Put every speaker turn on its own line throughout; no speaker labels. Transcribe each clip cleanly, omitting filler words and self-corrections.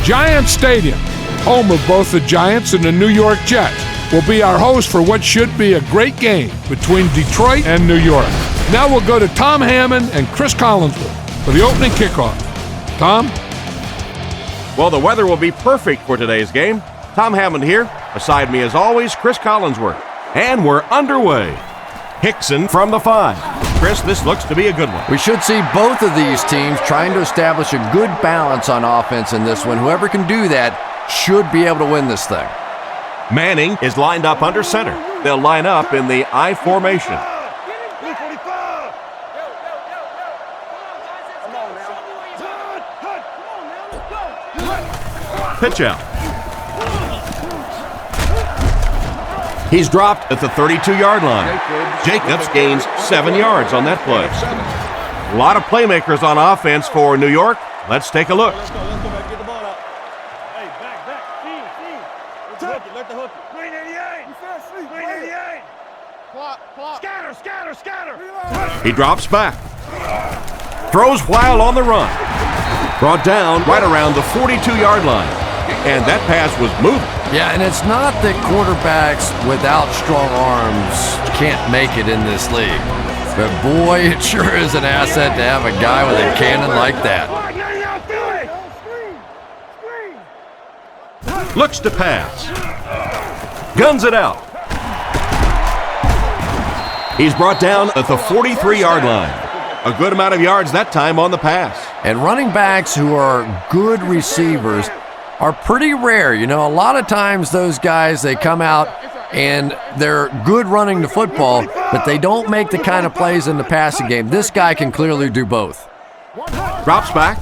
Giant Stadium, home of both the Giants and the New York Jets, will be our host for what should be a great game between Detroit and New York. Now we'll go to Tom Hammond and Chris Collinsworth for the opening kickoff. Tom?
Well, the weather will be perfect for today's game. Tom Hammond here. Beside me, as always, Chris Collinsworth. And we're underway. Hickson from the 5. Chris, this looks to be a good one.
We should see both of these teams trying to establish a good balance on offense in this one. Whoever can do that should be able to win this thing.
Manning is lined up under center. They'll line up in the I formation. Pitch out. He's dropped at the 32-yard line. Jacobs gains 7 yards on that play. A lot of playmakers on offense for New York. Let's take a look.
Let's go back, get the ball out. Hey, back. Let the hook. 388. 388. Clock. Scatter.
He drops back. Throws while on the run. Brought down right around the 42-yard line. And that pass was moving.
Yeah, and it's not that quarterbacks without strong arms can't make it in this league. But boy, it sure is an asset to have a guy with a cannon like that.
Looks to pass. Guns it out. He's brought down at the 43-yard line. A good amount of yards that time on the pass.
And running backs who are good receivers are pretty rare. You know, a lot of times those guys, they come out and they're good running the football, but they don't make the kind of plays in the passing game. This guy can clearly do both.
Drops back.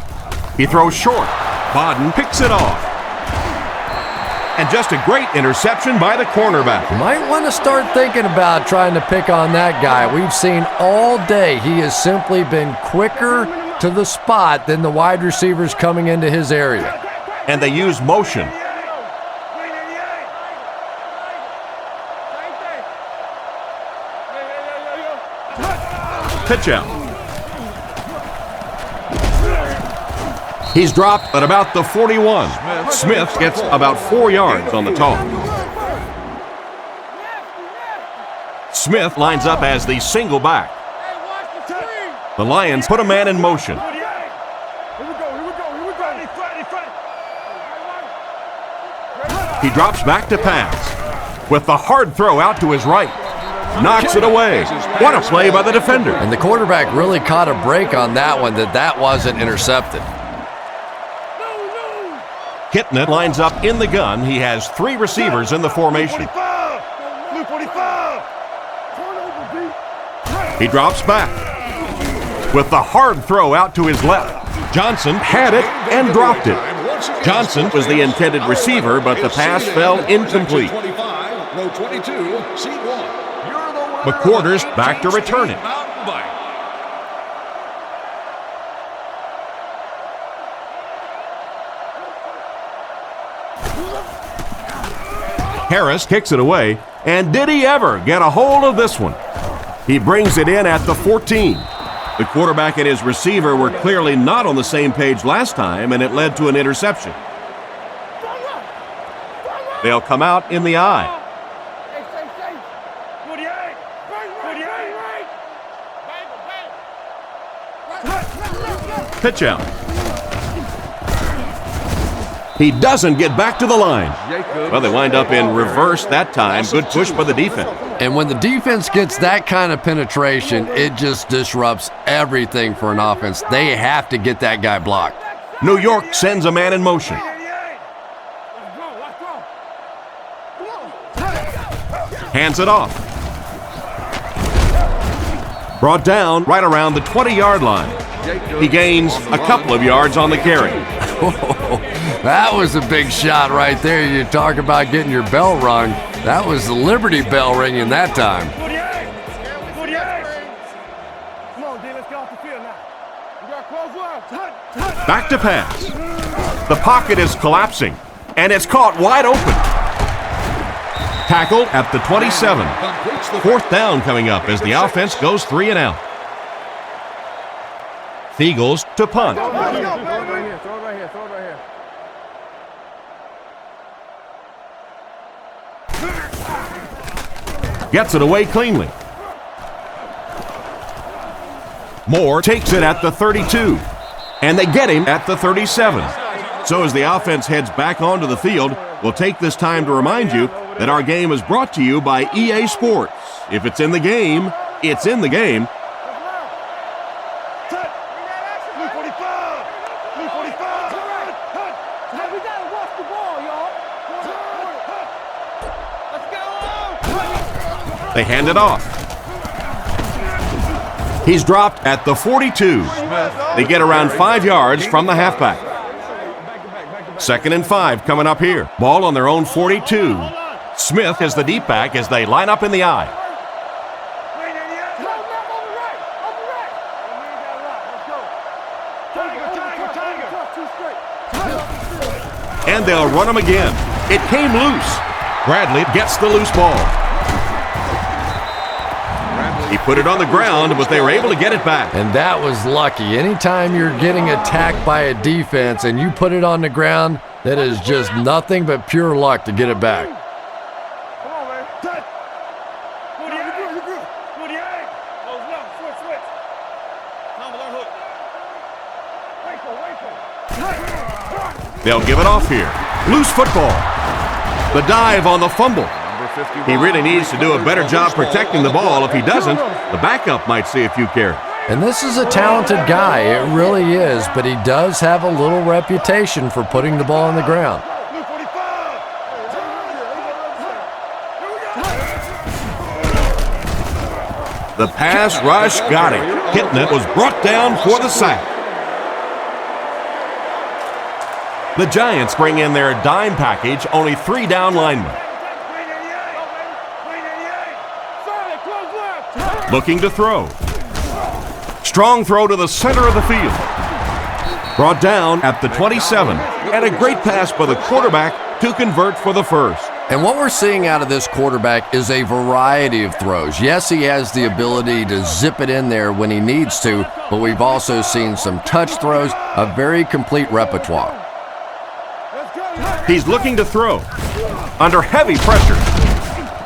He throws short. Bodden picks it off. And just a great interception by the cornerback.
You might want to start thinking about trying to pick on that guy. We've seen all day he has simply been quicker to the spot than the wide receivers coming into his area.
And they use motion. Pitch out. He's dropped at about the 41. Smith gets about 4 yards on the toss. Smith lines up as the single back. The Lions put a man in motion. He drops back to pass with the hard throw out to his right. Knocks it away. What a play by the defender.
And the quarterback really caught a break on that one, that wasn't intercepted.
Kitna lines up in the gun. He has 3 receivers in the formation. He drops back with the hard throw out to his left. Johnson had it and dropped it. Johnson was the intended receiver, but the pass fell incomplete. McQuarters back to return it. Harris kicks it away, and did he ever get a hold of this one? He brings it in at the 14. The quarterback and his receiver were clearly not on the same page last time, and it led to an interception. They'll come out in the I. Pitch out. He doesn't get back to the line. Well, they wind up in reverse that time. Good push by the defense.
And when the defense gets that kind of penetration, it just disrupts everything for an offense. They have to get that guy blocked.
New York sends a man in motion. Hands it off. Brought down right around the 20-yard line. He gains a couple of yards on the carry.
That was a big shot right there. You talk about getting your bell rung. That was the Liberty Bell ringing that time.
Back to pass. The pocket is collapsing, and it's caught wide open. Tackle at the 27. 4th down coming up as the offense goes 3 and out. Eagles to punt. Gets it away cleanly. Moore takes it at the 32, and they get him at the 37. So as the offense heads back onto the field, we'll take this time to remind you that our game is brought to you by EA Sports. If it's in the game, it's in the game. They hand it off. He's dropped at the 42. They get around 5 yards from the halfback. 2nd and 5 coming up here. Ball on their own 42. Smith is the deep back as they line up in the I. And they'll run him again. It came loose. Bradley gets the loose ball. He put it on the ground, but they were able to get it back.
And that was lucky. Anytime you're getting attacked by a defense and you put it on the ground, that is just nothing but pure luck to get it back.
Come on, man. Touch. 48. 48. Goes left. Switch. Tom, learn hook.
They'll give it off here. Loose football. The dive on the fumble. He really needs to do a better job protecting the ball. If he doesn't, the backup might see a few carries.
And this is a talented guy, it really is, but he does have a little reputation for putting the ball on the ground.
The pass rush got him. Hitting it was brought down for the sack. The Giants bring in their dime package, only 3 down linemen. Looking to throw. Strong throw to the center of the field. Brought down at the 27. And a great pass by the quarterback to convert for the first.
And what we're seeing out of this quarterback is a variety of throws. Yes, he has the ability to zip it in there when he needs to, but we've also seen some touch throws, a very complete repertoire.
He's looking to throw. Under heavy pressure.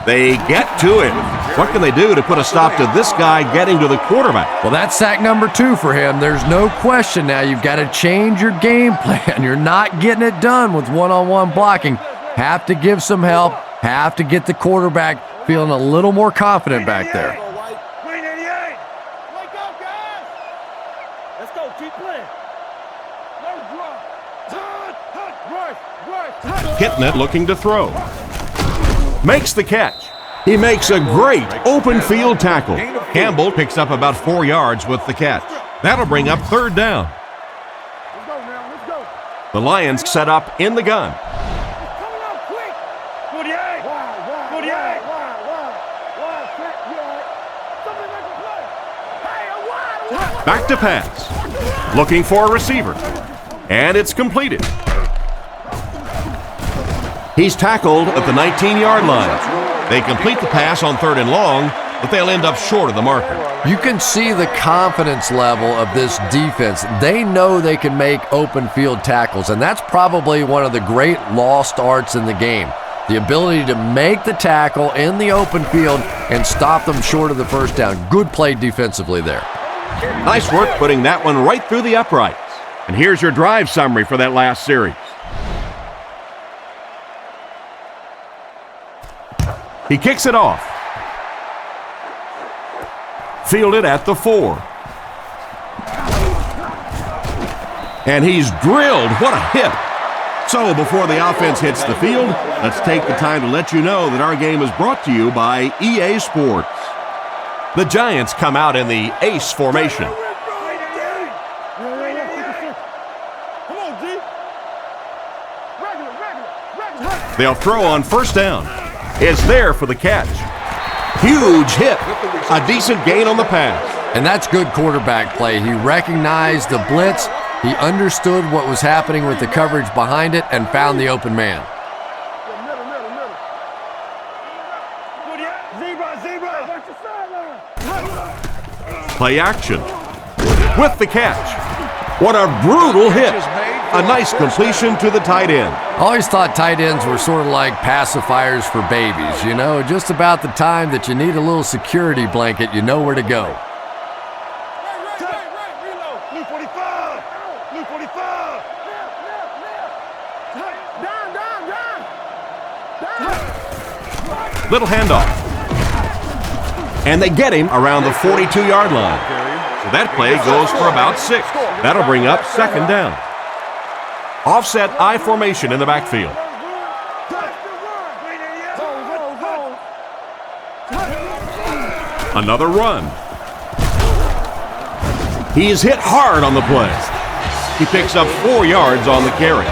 They get to him. What can they do to put a stop to this guy getting to the quarterback?
Well, that's sack number 2 for him. There's no question now. You've got to change your game plan. You're not getting it done with one-on-one blocking. Have to give some help. Have to get the quarterback feeling a little more confident back there.
Let's go. Keep playing.
Hitting it, looking to throw. Makes the catch. He makes a great open field tackle. Campbell picks up about 4 yards with the catch. That'll bring up 3rd down.
Let's go now. Let's go.
The Lions set up in the gun.
Coming out quick. 48. 48. Somebody make a play. Hey,
Back to pass. Looking for a receiver. And it's completed. He's tackled at the 19-yard line. They complete the pass on 3rd and long, but they'll end up short of the marker.
You can see the confidence level of this defense. They know they can make open field tackles, and that's probably one of the great lost arts in the game. The ability to make the tackle in the open field and stop them short of the first down. Good play defensively there.
Nice work putting that one right through the uprights. And here's your drive summary for that last series. He kicks it off. Fielded at the 4. And he's drilled. What a hit. So before the offense hits the field, let's take the time to let you know that our game is brought to you by EA Sports. The Giants come out in the ace formation. They'll throw on 1st down. It's there for the catch. Huge hit. A decent gain on the pass.
And that's good quarterback play. He recognized the blitz. He understood what was happening with the coverage behind it and found the open man. Zebra.
Play action. With the catch. What a brutal hit. A nice completion to the tight end.
I always thought tight ends were sort of like pacifiers for babies. You know, just about the time that you need a little security blanket, you know where to go.
Reload. Blue 45. Blue 45. Down.
Little handoff. And they get him around the 42-yard line. So that play goes for about 6. That'll bring up second down. Offset I formation in the backfield. Another run. He's hit hard on the play. He picks up 4 yards on the carry.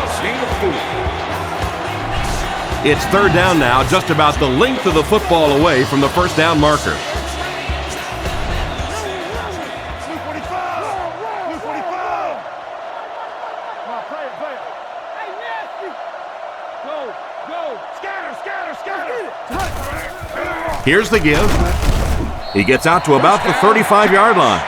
It's third down now, just about the length of the football away from the first down marker.
Blue 45. Blue 45. Come on, play it. Hey, nasty. Go. Scatter.
Here's the give. He gets out to about the 35-yard line.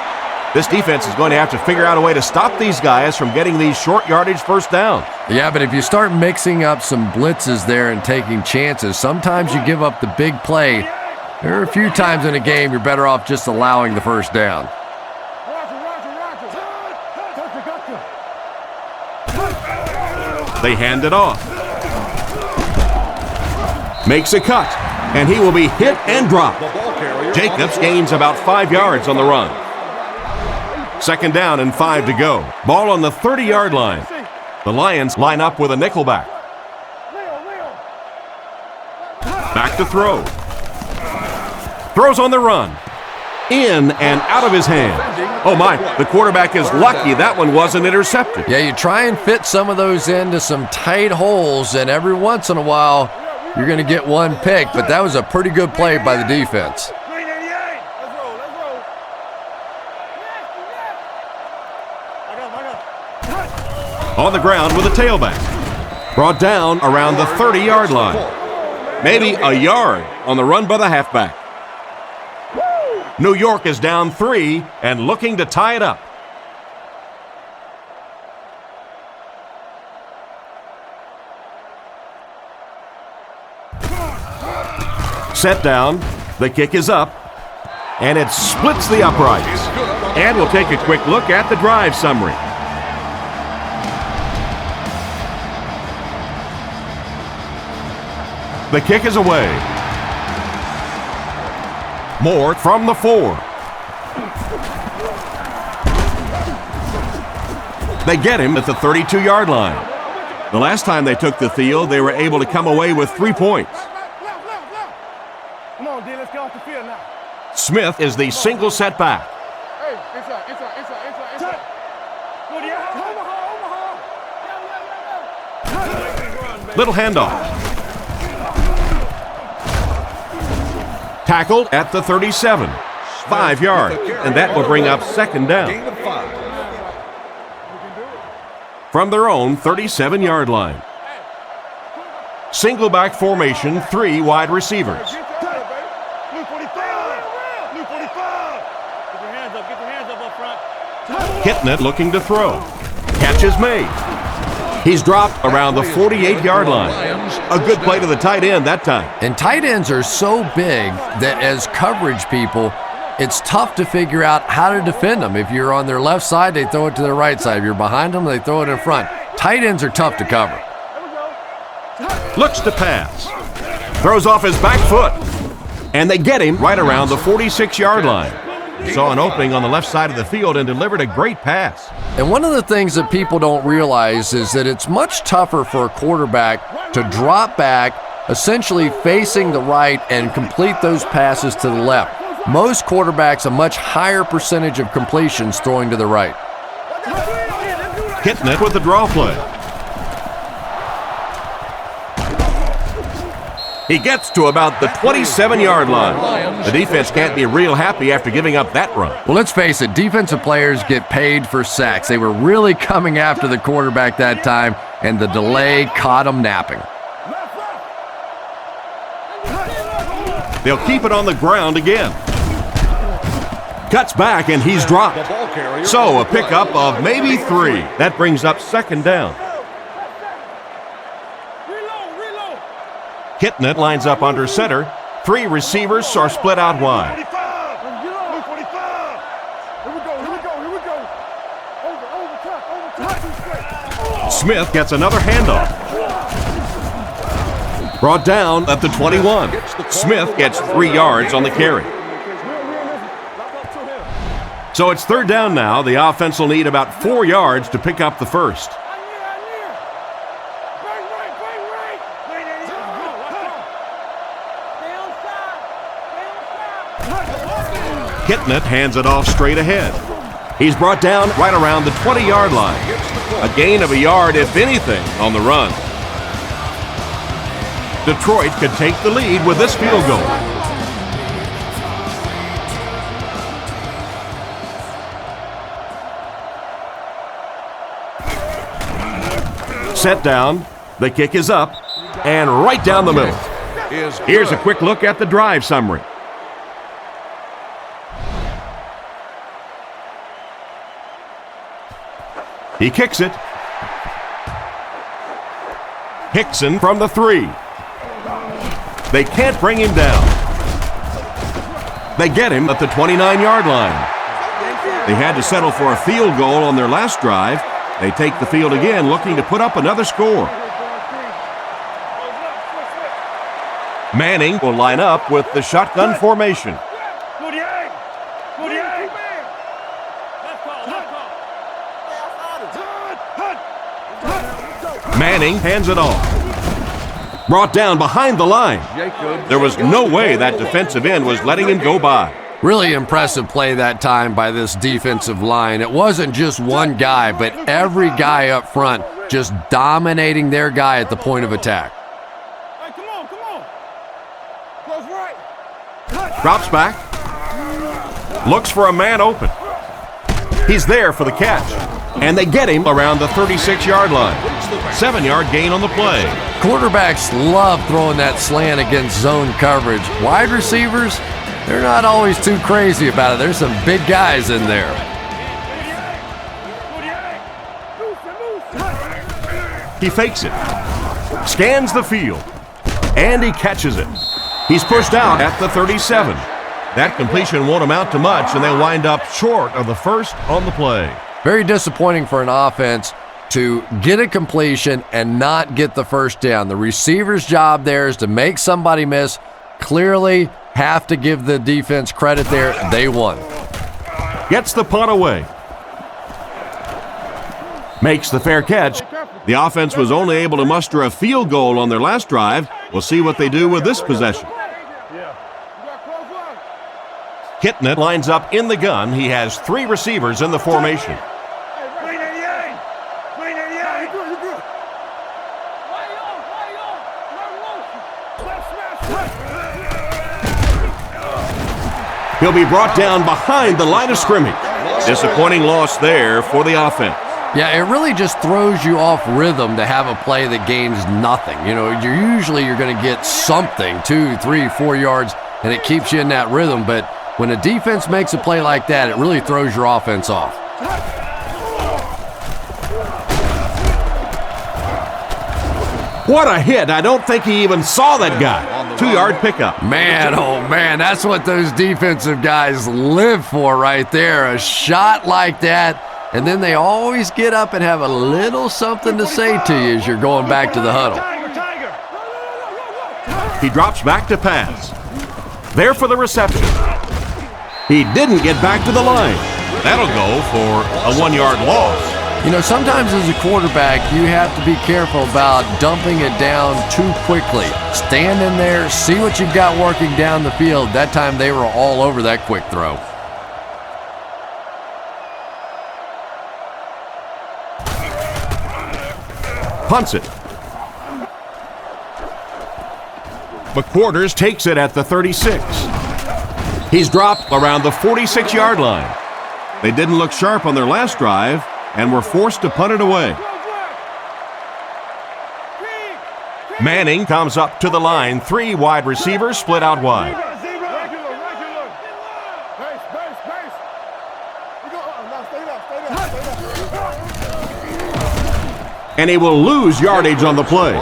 This defense is going to have to figure out a way to stop these guys from getting these short yardage first down.
Yeah, but if you start mixing up some blitzes there and taking chances, sometimes you give up the big play. There are a few times in a game you're better off just allowing the first down.
They hand it off. Makes a cut, and he will be hit and dropped. Jacobs gains about 5 yards on the run. Second down and 5 to go. Ball on the 30-yard line. The Lions line up with a nickelback. Back to throw. Throws on the run. In and out of his hand. Oh my, the quarterback is lucky that one wasn't intercepted.
Yeah, you try and fit some of those into some tight holes, and every once in a while, you're going to get one pick, but that was a pretty good play by the defense.
On the ground with a tailback. Brought down around the 30-yard line. Maybe a yard on the run by the halfback. New York is down 3 and looking to tie it up. Set down. The kick is up. And it splits the uprights. And we'll take a quick look at the drive summary. The kick is away. Moore from the 4. They get him at the 32-yard line. The last time they took the field, they were able to come away with 3 points.
Come on, D, let's get off the field now.
Smith is the single setback.
Hey, inside. Omaha.
Little handoff. Tackled at the 37. 5 yards, and that will bring up second down. From their own 37-yard line. Single back formation, 3 wide receivers.
Blue 45. Blue 45. Get your hands up up front.
Hitting it, looking to throw. Catch is made. He's dropped around the 48-yard line. A good play to the tight end that time.
And tight ends are so big that as coverage people, it's tough to figure out how to defend them. If you're on their left side, they throw it to their right side. If you're behind them, they throw it in front. Tight ends are tough to cover.
Looks to pass. Throws off his back foot. And they get him right around the 46-yard line. Saw an opening on the left side of the field and delivered a great pass.
And one of the things that people don't realize is that it's much tougher for a quarterback to drop back, essentially facing the right, and complete those passes to the left. Most quarterbacks, a much higher percentage of completions throwing to the right.
Hitting it with the draw play. He gets to about the 27-yard line. The defense can't be real happy after giving up that run.
Well, let's face it, defensive players get paid for sacks. They were really coming after the quarterback that time, and the delay caught them napping.
They'll keep it on the ground again. Cuts back, and he's dropped. So a pickup of maybe 3. That brings up second down. Hitting it, lines up under center. 3 receivers are split out wide. Smith gets another handoff. Brought down at the 21. Smith gets 3 yards on the carry. So it's 3rd down now. The offense will need about 4 yards to pick up the first. Hitting it, hands it off straight ahead. He's brought down right around the 20-yard line. A gain of a yard, if anything, on the run. Detroit could take the lead with this field goal. Set down, the kick is up, and right down the middle. Here's a quick look at the drive summary. He kicks it. Hickson from the 3. They can't bring him down. They get him at the 29-yard line. They had to settle for a field goal on their last drive. They take the field again, looking to put up another score. Manning will line up with the shotgun formation. Manning hands it off. Brought down behind the line. There was no way that defensive end was letting him go by.
Really impressive play that time by this defensive line. It wasn't just one guy, but every guy up front just dominating their guy at the point of attack.
Hey, come on. Close right.
Drops back. Looks for a man open. He's there for the catch. And they get him around the 36-yard line. 7-yard gain on the play.
Quarterbacks love throwing that slant against zone coverage. Wide receivers, they're not always too crazy about it. There's some big guys in there.
He fakes it. Scans the field. And he catches it. He's pushed out at the 37. That completion won't amount to much, and they wind up short of the first on the play.
Very disappointing for an offense to get a completion and not get the first down. The receiver's job there is to make somebody miss. Clearly have to give the defense credit there. They won.
Gets the punt away. Makes the fair catch. The offense was only able to muster a field goal on their last drive. We'll see what they do with this possession. Hitting it, lines up in the gun. He has 3 receivers in the formation. He'll be brought down behind the line of scrimmage. Disappointing loss there for the offense.
Yeah, it really just throws you off rhythm to have a play that gains nothing. You know, you're going to get something, 2, 3, 4 yards, and it keeps you in that rhythm. But when a defense makes a play like that, it really throws your offense off.
What a hit. I don't think he even saw that guy. 2-yard pickup.
Man, oh man, that's what those defensive guys live for right there. A shot like that, and then they always get up and have a little something to say to you as you're going back to the huddle.
He drops back to pass. There for the reception. He didn't get back to the line. That'll go for a 1-yard loss.
You know, sometimes as a quarterback, you have to be careful about dumping it down too quickly. Stand in there, see what you've got working down the field. That time they were all over that quick throw.
Punts it. McQuarters takes it at the 36. He's dropped around the 46-yard line. They didn't look sharp on their last drive and were forced to punt it away. Manning comes up to the line. 3 wide receivers split out wide. And he will lose yardage on the play.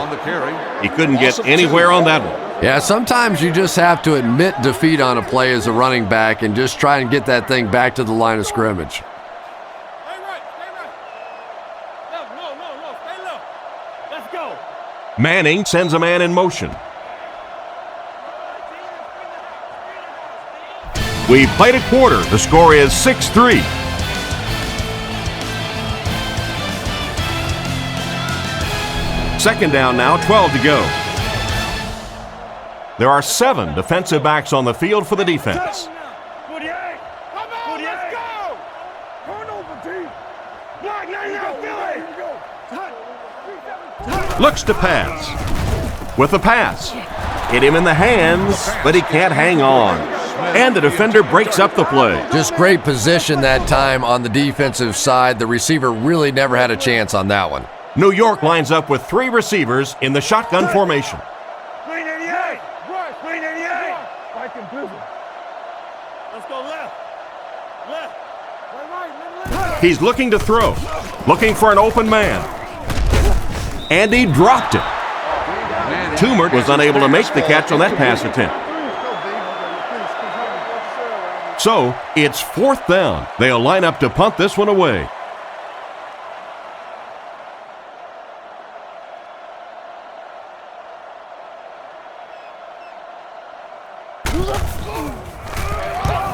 He couldn't get anywhere on that one.
Yeah, sometimes you just have to admit defeat on a play as a running back and just try and get that thing back to the line of scrimmage.
Stay right. Left, no. Stay left. Let's go.
Manning sends a man in motion. We played a quarter. The score is 6-3. Second down now, 12 to go. There are 7 defensive backs on the field for the defense.
48. Come on, let's go. Turn over, team. Block, now,
Looks to pass. With the pass. Hit him in the hands, but he can't hang on. And the defender breaks up the play.
Just great position that time on the defensive side. The receiver really never had a chance on that one.
New York lines up with 3 receivers in the shotgun formation.
Green 88. Green 88. Right in prison. Let's go left. Right.
He's looking to throw. Looking for an open man. And he dropped it. Toomer was unable to make the catch on that pass attempt. So, it's 4th down. They'll line up to punt this one away.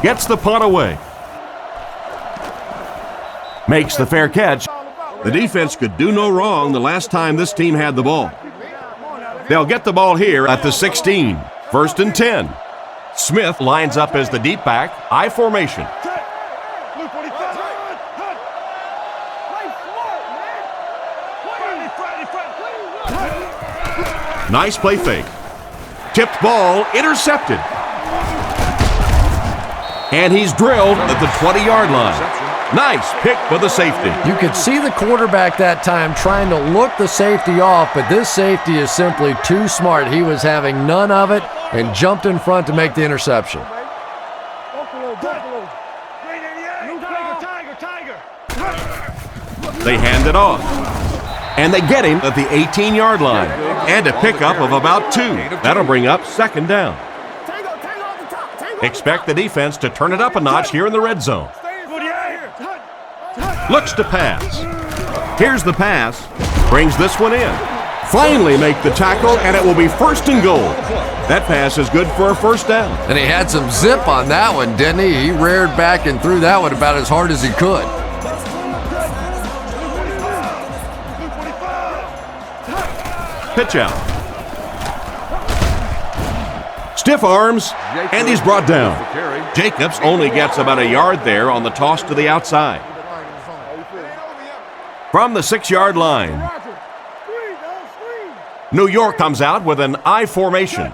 Gets the punt away. Makes the fair catch. The defense could do no wrong the last time this team had the ball. They'll get the ball here at the 16. 1st and 10. Smith lines up as the deep back, I formation. Nice play fake. Tipped ball, intercepted. And he's drilled at the 20-yard line. Nice pick for the safety.
You could see the quarterback that time trying to look the safety off, but this safety is simply too smart. He was having none of it and jumped in front to make the interception.
They hand it off. And they get him at the 18-yard line. And a pickup of about 2. That'll bring up 2nd down. Expect the defense to turn it up a notch here in the red zone. Looks to pass. Here's the pass. Brings this one in. Finally make the tackle, and it will be 1st and goal. That pass is good for a 1st down.
And he had some zip on that one, didn't he? He reared back and threw that one about as hard as he could.
Pitch out. Stiff arms, and he's brought down. Jacobs only gets about a yard there on the toss to the outside. From the 6-yard line, New York comes out with an I formation.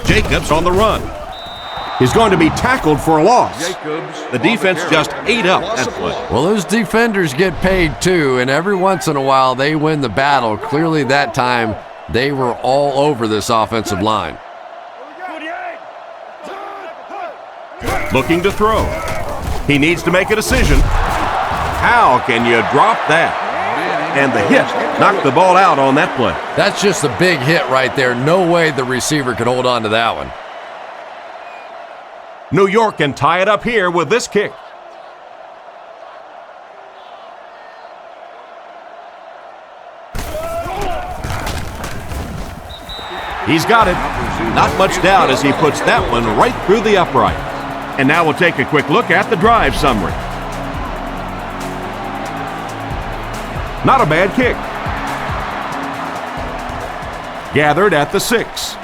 Jacobs on the run. He's going to be tackled for a loss. The defense just ate up that play.
Well, those defenders get paid too, and every once in a while they win the battle. Clearly that time they were all over this offensive line.
Looking to throw. He needs to make a decision. How can you drop that? And the hit knocked the ball out on that play.
That's just a big hit right there. No way the receiver could hold on to that one.
New York can tie it up here with this kick. He's got it. Not much doubt as he puts that one right through the upright. And now we'll take a quick look at the drive summary. Not a bad kick. Gathered at the 6.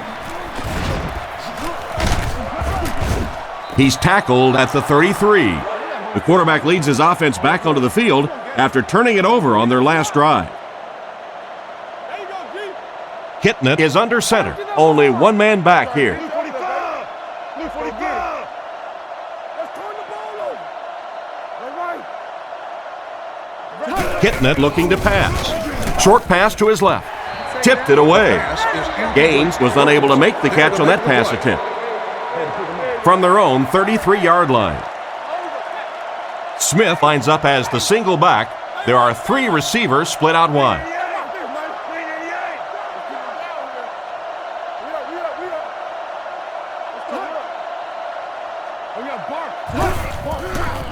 He's tackled at the 33. The quarterback leads his offense back onto the field after turning it over on their last drive. Kitna is under center. Only one man back here. Kitna looking to pass. Short pass to his left. Tipped it away. Gaines was unable to make the catch on that pass attempt. From their own 33-yard line. Smith lines up as the single back. There are 3 receivers split out wide.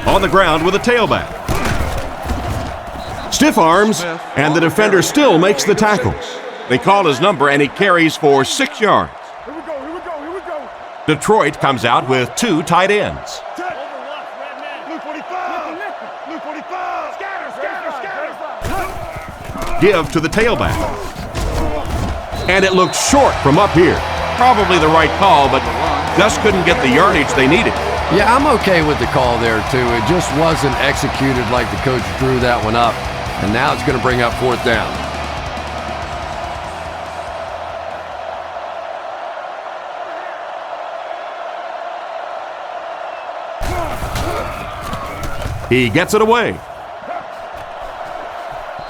On the ground with a tailback. Stiff arms, and the defender still makes the tackle. They call his number, and he carries for 6 yards.
Here we go.
Detroit comes out with 2 tight ends.
Blue 45. Scatter.
Give to the tailback. And it looked short from up here. Probably the right call, but just couldn't get the yardage they needed.
Yeah, I'm okay with the call there, too. It just wasn't executed like the coach drew that one up. And now it's going to bring up 4th down.
He gets it away.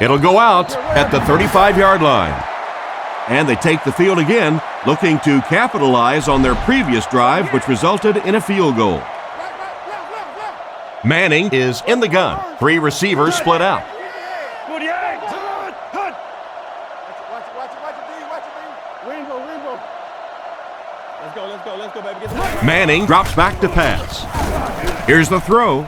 It'll go out at the 35-yard line. And they take the field again, looking to capitalize on their previous drive, which resulted in a field goal. Manning is in the gun. 3 receivers split out.
Let's go, baby.
Manning drops back to pass. Here's the throw.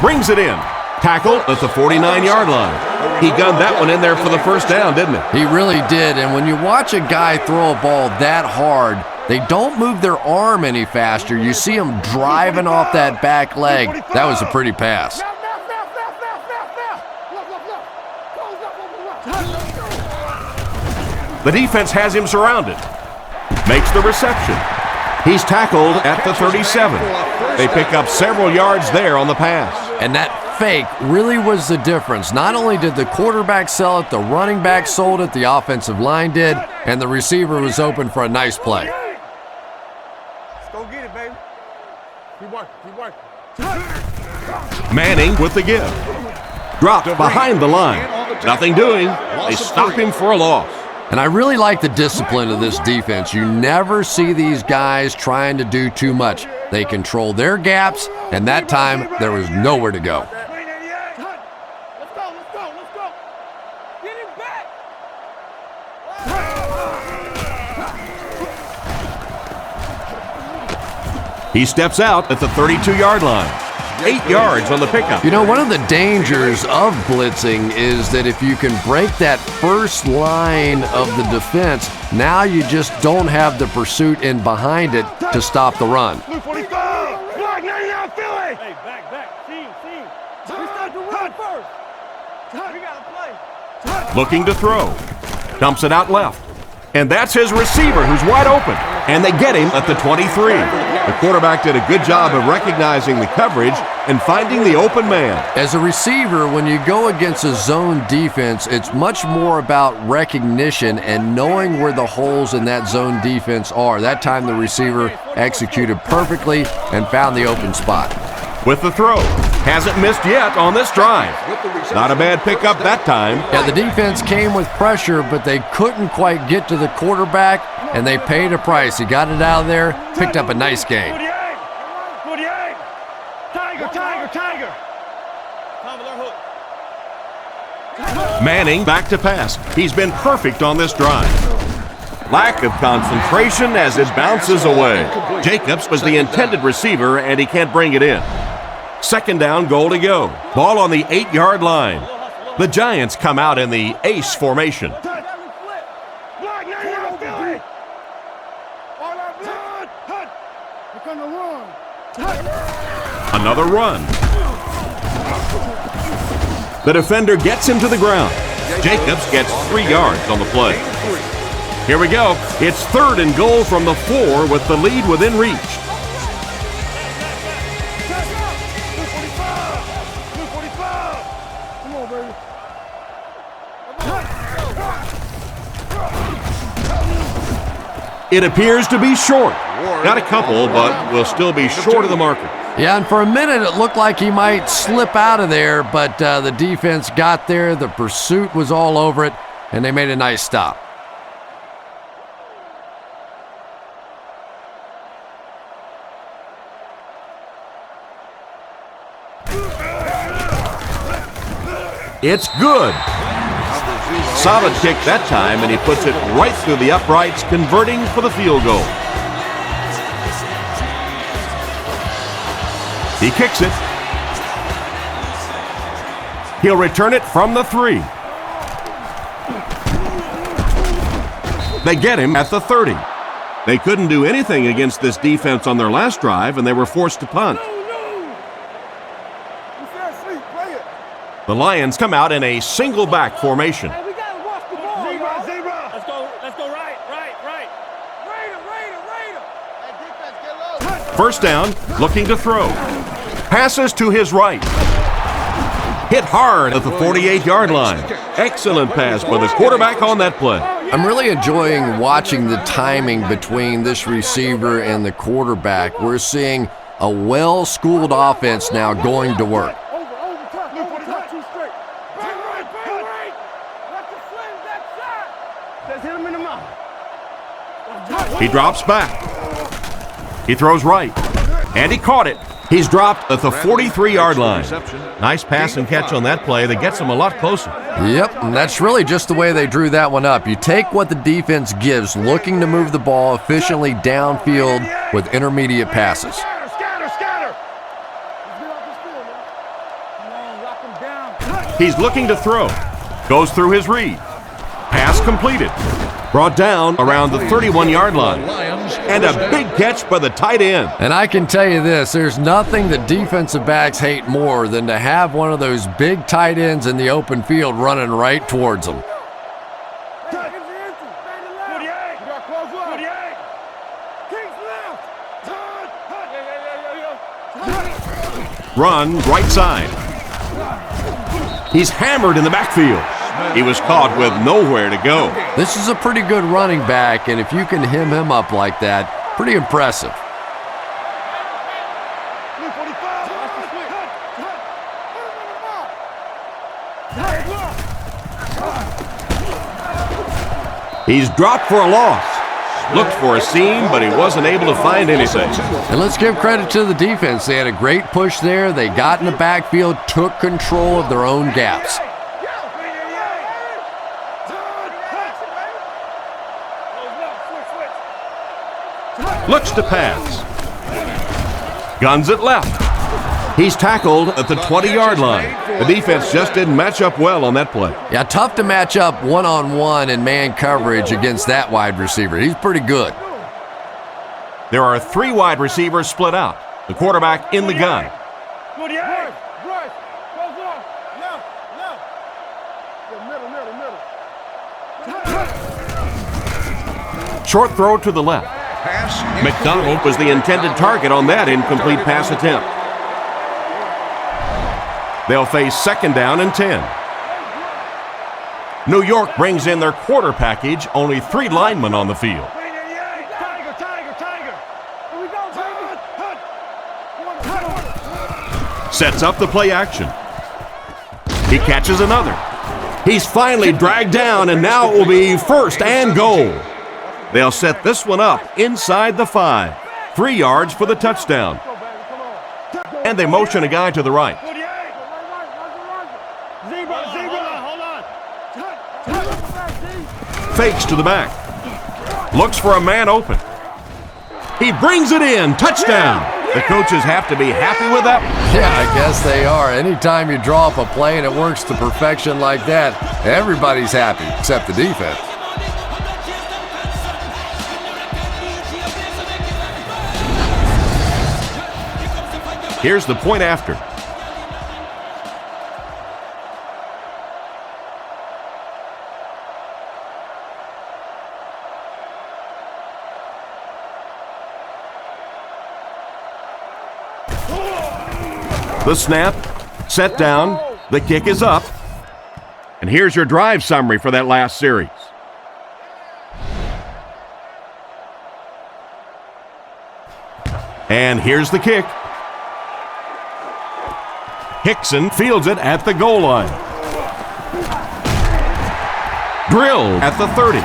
Brings it in. Tackle at the 49-yard line. He gunned that one in there for the first down, didn't he?
He really did, and when you watch a guy throw a ball that hard, they don't move their arm any faster. You see him driving off that back leg. That was a pretty pass.
The defense has him surrounded. Makes the reception. He's tackled at the 37. They pick up several yards there on the pass.
And that fake really was the difference. Not only did the quarterback sell it, the running back sold it, the offensive line did, and the receiver was open for a nice play.
Let's go get it, baby. Keep working.
Manning with the give. Dropped behind the line. Nothing doing. They stop him for a loss.
And I really like the discipline of this defense. You never see these guys trying to do too much. They control their gaps, and that time there was nowhere to go.
Let's go. Get him back.
He steps out at the 32-yard line. 8 yards on the pickup.
You know, one of the dangers of blitzing is that if you can break that first line of the defense, now you just don't have the pursuit in behind it to stop the run.
Blue 45. Block 99 Philly. Hey, back. Team. We start to run first. We got to play.
Looking to throw. Dumps it out left. And that's his receiver who's wide open. And they get him at the 23. The quarterback did a good job of recognizing the coverage and finding the open man.
As a receiver, when you go against a zone defense, it's much more about recognition and knowing where the holes in that zone defense are. That time the receiver executed perfectly and found the open spot.
With the throw. Hasn't missed yet on this drive. Not a bad pickup that time.
Yeah, the defense came with pressure, but they couldn't quite get to the quarterback, and they paid a price. He got it out of there, picked up a nice gain.
48. Tiger.
Manning back to pass. He's been perfect on this drive. Lack of concentration as it bounces away. Jacobs was the intended receiver, and he can't bring it in. 2nd down, goal to go. Ball on the 8-yard line. The Giants come out in the ace formation. Another run. The defender gets him to the ground. Jacobs gets 3 yards on the play. Here we go. It's 3rd and goal from the 4 with the lead within reach. It appears to be short. Not a couple, but will still be short of the marker.
Yeah, and for a minute it looked like he might slip out of there, but the defense got there, the pursuit was all over it, and they made a nice stop.
It's good. Solid kick that time, and he puts it right through the uprights, converting for the field goal. He kicks it. He'll return it from the 3. They get him at the 30. They couldn't do anything against this defense on their last drive, and they were forced to punt. The Lions come out in a single back formation.
Hey, we gotta watch the ball. Zebra. Let's go right. Raider. Hey, defense, get low.
First down, looking to throw. Passes to his right. Hit hard at the 48-yard line. Excellent pass by the quarterback on that play.
I'm really enjoying watching the timing between this receiver and the quarterback. We're seeing a well-schooled offense now going to work.
He drops back. He throws right. And he caught it. He's dropped at the 43-yard line. Nice pass and catch on that play that gets him a lot closer.
Yep, and that's really just the way they drew that one up. You take what the defense gives, looking to move the ball efficiently downfield with intermediate passes.
Scatter.
He's looking to throw. Goes through his read. Pass completed. Brought down around the 31-yard line. And a big catch by the tight end.
And I can tell you this, there's nothing that defensive backs hate more than to have one of those big tight ends in the open field running right towards them.
Run right side. He's hammered in the backfield. He was caught with nowhere to go.
This is a pretty good running back, and if you can hem him up like that, pretty impressive.
He's dropped for a loss. Looked for a seam, but he wasn't able to find anything.
And let's give credit to the defense. They had a great push there. They got in the backfield, took control of their own gaps.
Looks to pass. Guns it left. He's tackled at the 20-yard line. The defense just didn't match up well on that play.
Yeah, tough to match up one-on-one in man coverage against that wide receiver. He's pretty good.
There are 3 wide receivers split out. The quarterback in the gun. Short throw to the left. McDonald was the intended target on that incomplete pass attempt. They'll face second down and 10. New York brings in their quarter package, only 3 linemen on the field. Sets up the play action. He catches another. He's finally dragged down, and now it will be first and goal. They'll set this one up inside the 5. 3 yards for the touchdown. And they motion a guy to the right. Fakes to the back. Looks for a man open. He brings it in. Touchdown. The coaches have to be happy with that.
Yeah, I guess they are. Anytime you draw up a play and it works to perfection like that, everybody's happy except the defense.
Here's the point after. The snap, set down, the kick is up. And here's your drive summary for that last series. And here's the kick. Hickson fields it at the goal line. Drilled at the 30.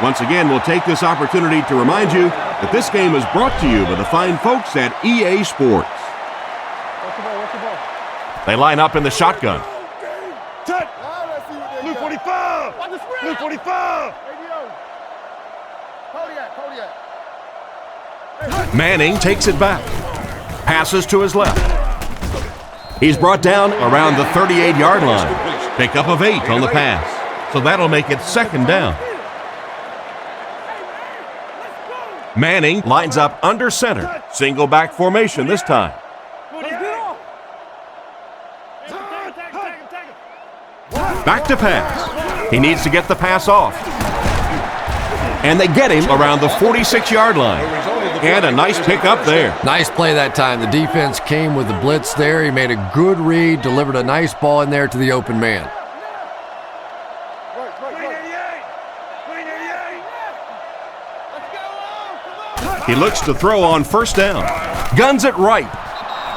Once again, we'll take this opportunity to remind you that this game is brought to you by the fine folks at EA Sports. They line up in the shotgun.
45. Blue 45.
Manning takes it back. Passes to his left. He's brought down around the 38-yard line. Pickup of 8 on the pass. So that'll make it second down. Manning lines up under center. Single back formation this time. Back to pass. He needs to get the pass off. And they get him around the 46-yard line. And a nice pickup there.
Nice play that time. The defense came with the blitz there. He made a good read, delivered a nice ball in there to the open man.
He looks to throw on first down. Guns it right.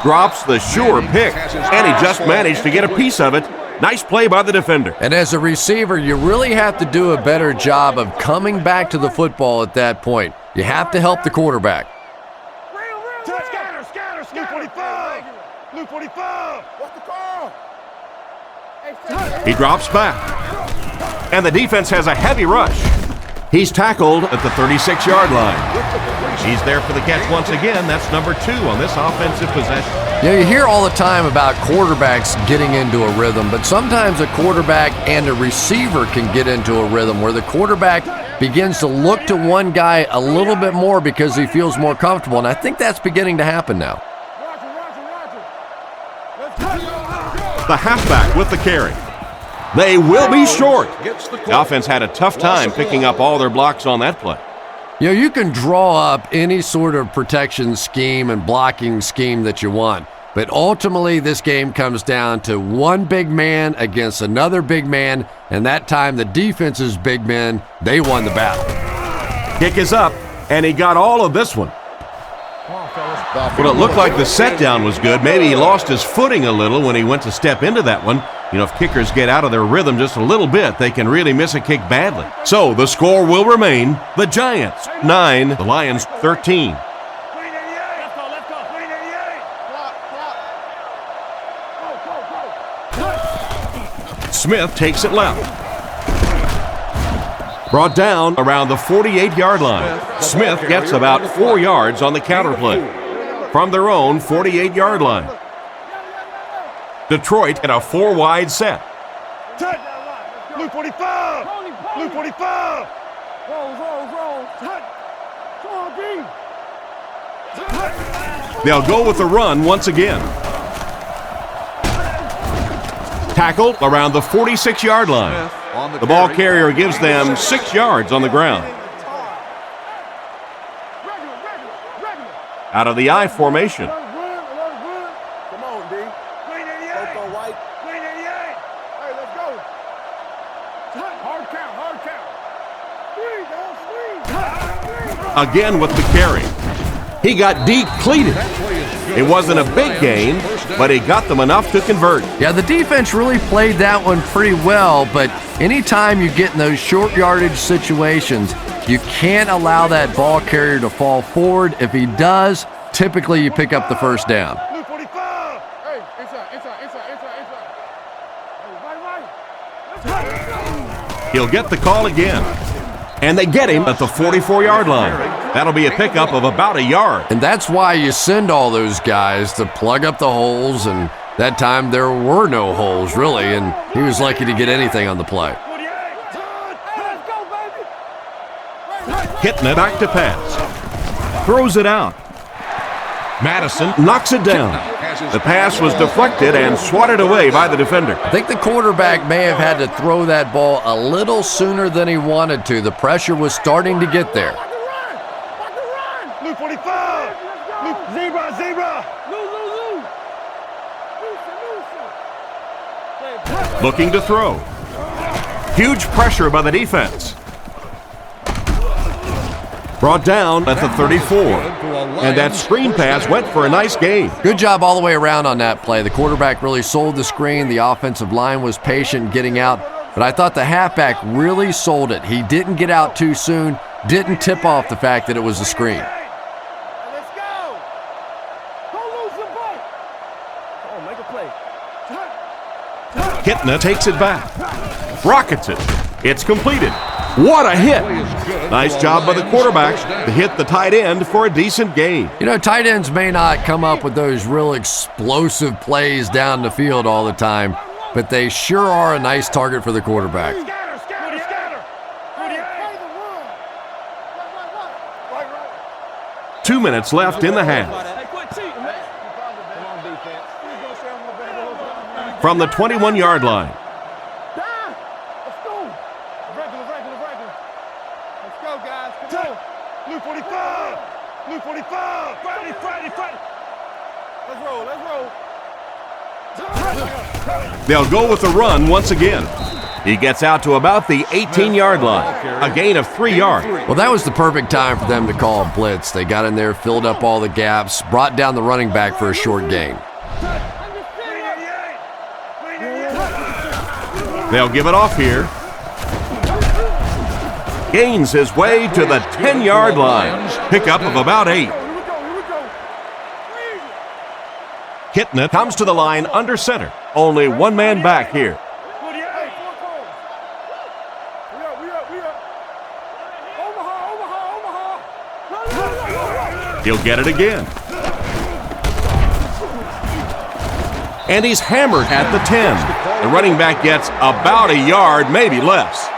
Drops the sure pick. And he just managed to get a piece of it. Nice play by the defender.
And as a receiver, you really have to do a better job of coming back to the football at that point. You have to help the quarterback.
Blue 45. Blue 45. What's the call?
He drops back. And the defense has a heavy rush. He's tackled at the 36-yard line. He's there for the catch once again. That's number 2 on this offensive possession.
You hear all the time about quarterbacks getting into a rhythm, but sometimes a quarterback and a receiver can get into a rhythm where the quarterback begins to look to one guy a little bit more because he feels more comfortable, and I think that's beginning to happen now.
The halfback with the carry. They will be short. The offense had a tough time picking up all their blocks on that play.
You can draw up any sort of protection scheme and blocking scheme that you want, but ultimately this game comes down to one big man against another big man, and that time the defense's big men, they won the battle.
Kick is up, and he got all of this one. Well, it looked like the set down was good. Maybe he lost his footing a little when he went to step into that one. If kickers get out of their rhythm just a little bit, they can really miss a kick badly. So the score will remain the Giants 9, the Lions 13. Smith takes it left. Brought down around the 48-yard line. Smith gets about 4 yards on the counter play from their own 48-yard line. Detroit in a 4-wide set.
Blue 45. Blue 45. Roll.
They'll go with the run once again. Tackled around the 46-yard line. The ball carrier gives them 6 yards on the ground. Out of the I formation.
Come on, D. Green 88. Go white. Green 88. Hey, let's go. Hard count.
Again with the carry. He got depleted. It wasn't a big gain, but he got them enough to convert.
Yeah, the defense really played that one pretty well, but anytime you get in those short yardage situations, you can't allow that ball carrier to fall forward. If he does, typically you pick up the first down.
Blue 45. Hey, inside. Right.
He'll get the call again. And they get him at the 44-yard line. That'll be a pickup of about a yard.
And that's why you send all those guys to plug up the holes, and that time there were no holes, really, and he was lucky to get anything on the play.
Hitting it back to pass. Throws it out. Madison knocks it down. The pass was deflected and swatted away by the defender.
I think the quarterback may have had to throw that ball a little sooner than he wanted to. The pressure was starting to get there.
Blue 45. Zebra.
Looking to throw. Huge pressure by the defense. Brought down at the 34. And that screen pass went for a nice gain.
Good job all the way around on that play. The quarterback really sold the screen. The offensive line was patient getting out. But I thought the halfback really sold it. He didn't get out too soon, didn't tip off the fact that it was a screen.
Let's go. Don't lose your ball. Come on, make a play.
Kitna takes it back. rockets it. It's completed. What a hit! Nice job by the quarterback to hit the tight end for a decent gain.
You know, tight ends may not come up with those real explosive plays down the field all the time, but they sure are a nice target for the quarterback.
2 minutes left in the half. From the 21-yard line.
Blue 45! Blue 45! Friday! Let's roll.
They'll go with the run once again. He gets out to about the 18-yard line, a gain of 3 yards.
Well, that was the perfect time for them to call a blitz. They got in there, filled up all the gaps, brought down the running back for a short gain.
They'll give it off here. Gains his way to the 10-yard line. Pickup of about 8. Kitna comes to the line under center. Only one man back here. He'll get it again. And he's hammered at the 10. The running back gets about a yard, maybe less.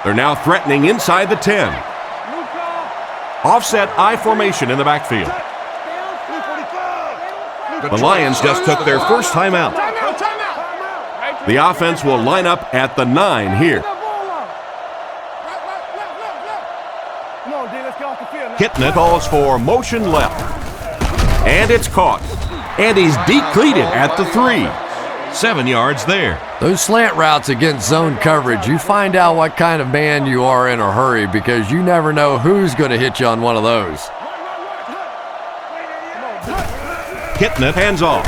They're now threatening inside the 10. Offset I formation in the backfield. The Lions just took their first timeout. The offense will line up at the 9 here. Kitna calls for motion left. And it's caught. And he's decleated at the 3. 7 yards there.
Those slant routes against zone coverage, you find out what kind of man you are in a hurry because you never know who's going to hit you on one of those.
Kitna hands off.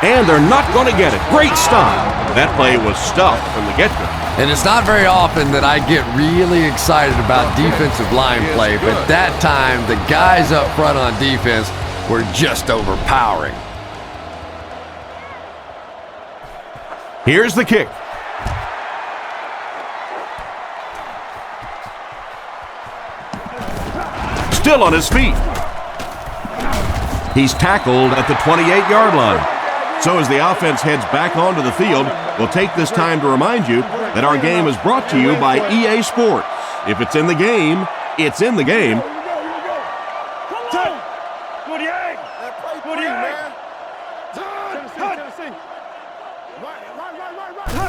And they're not going to get it. Great stop. That play was stuffed from the get-go.
And it's not very often that I get really excited about defensive line play, but that time the guys up front on defense were just overpowering.
Here's the kick. Still on his feet. He's tackled at the 28-yard line. So as the offense heads back onto the field, we'll take this time to remind you that our game is brought to you by EA Sports. If it's in the game, it's in the game.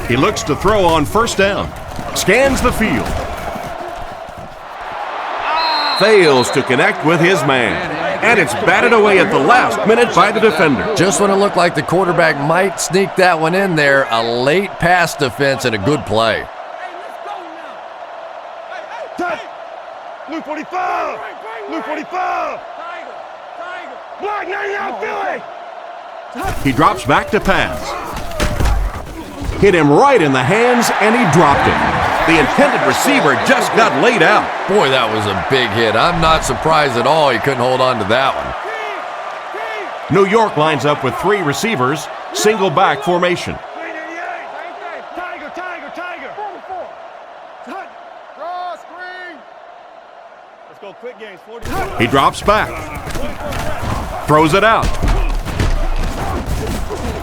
He looks to throw on first down. Scans the field. Fails to connect with his man. And it's batted away at the last minute by the defender.
Just when it looked like the quarterback might sneak that one in there, a late pass defense and a good play.
Blue 45! Blue 45! Block 99 Philly!
He drops back to pass. Hit him right in the hands, and he dropped it. The intended receiver just got laid out.
Boy, that was a big hit. I'm not surprised at all he couldn't hold on to that one.
New York lines up with 3 receivers, single back formation.
Tiger! Draw screen! Let's go quick games. 40.
He drops back. Throws it out.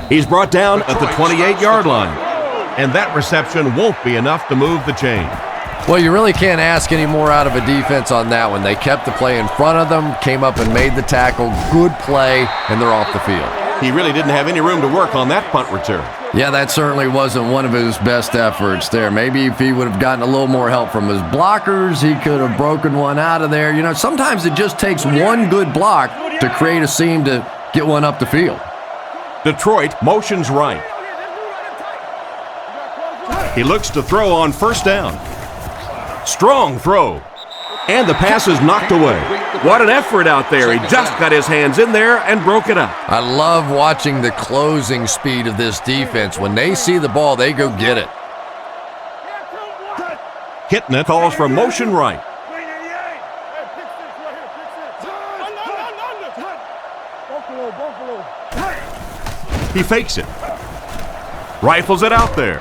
He's brought down at the 28-yard line. And that reception won't be enough to move the chain.
Well, you really can't ask any more out of a defense on that one. They kept the play in front of them, came up and made the tackle. Good play, and they're off the field.
He really didn't have any room to work on that punt return.
Yeah, that certainly wasn't one of his best efforts there. Maybe if he would have gotten a little more help from his blockers, he could have broken one out of there. You know, sometimes it just takes one good block to create a seam to get one up the field.
Detroit motions right. He looks to throw on first down. Strong throw. And the pass is knocked away. What an effort out there. He just got his hands in there and broke it up.
I love watching the closing speed of this defense. When they see the ball, they go get it.
Kitna calls for motion right. He fakes it. Rifles it out there.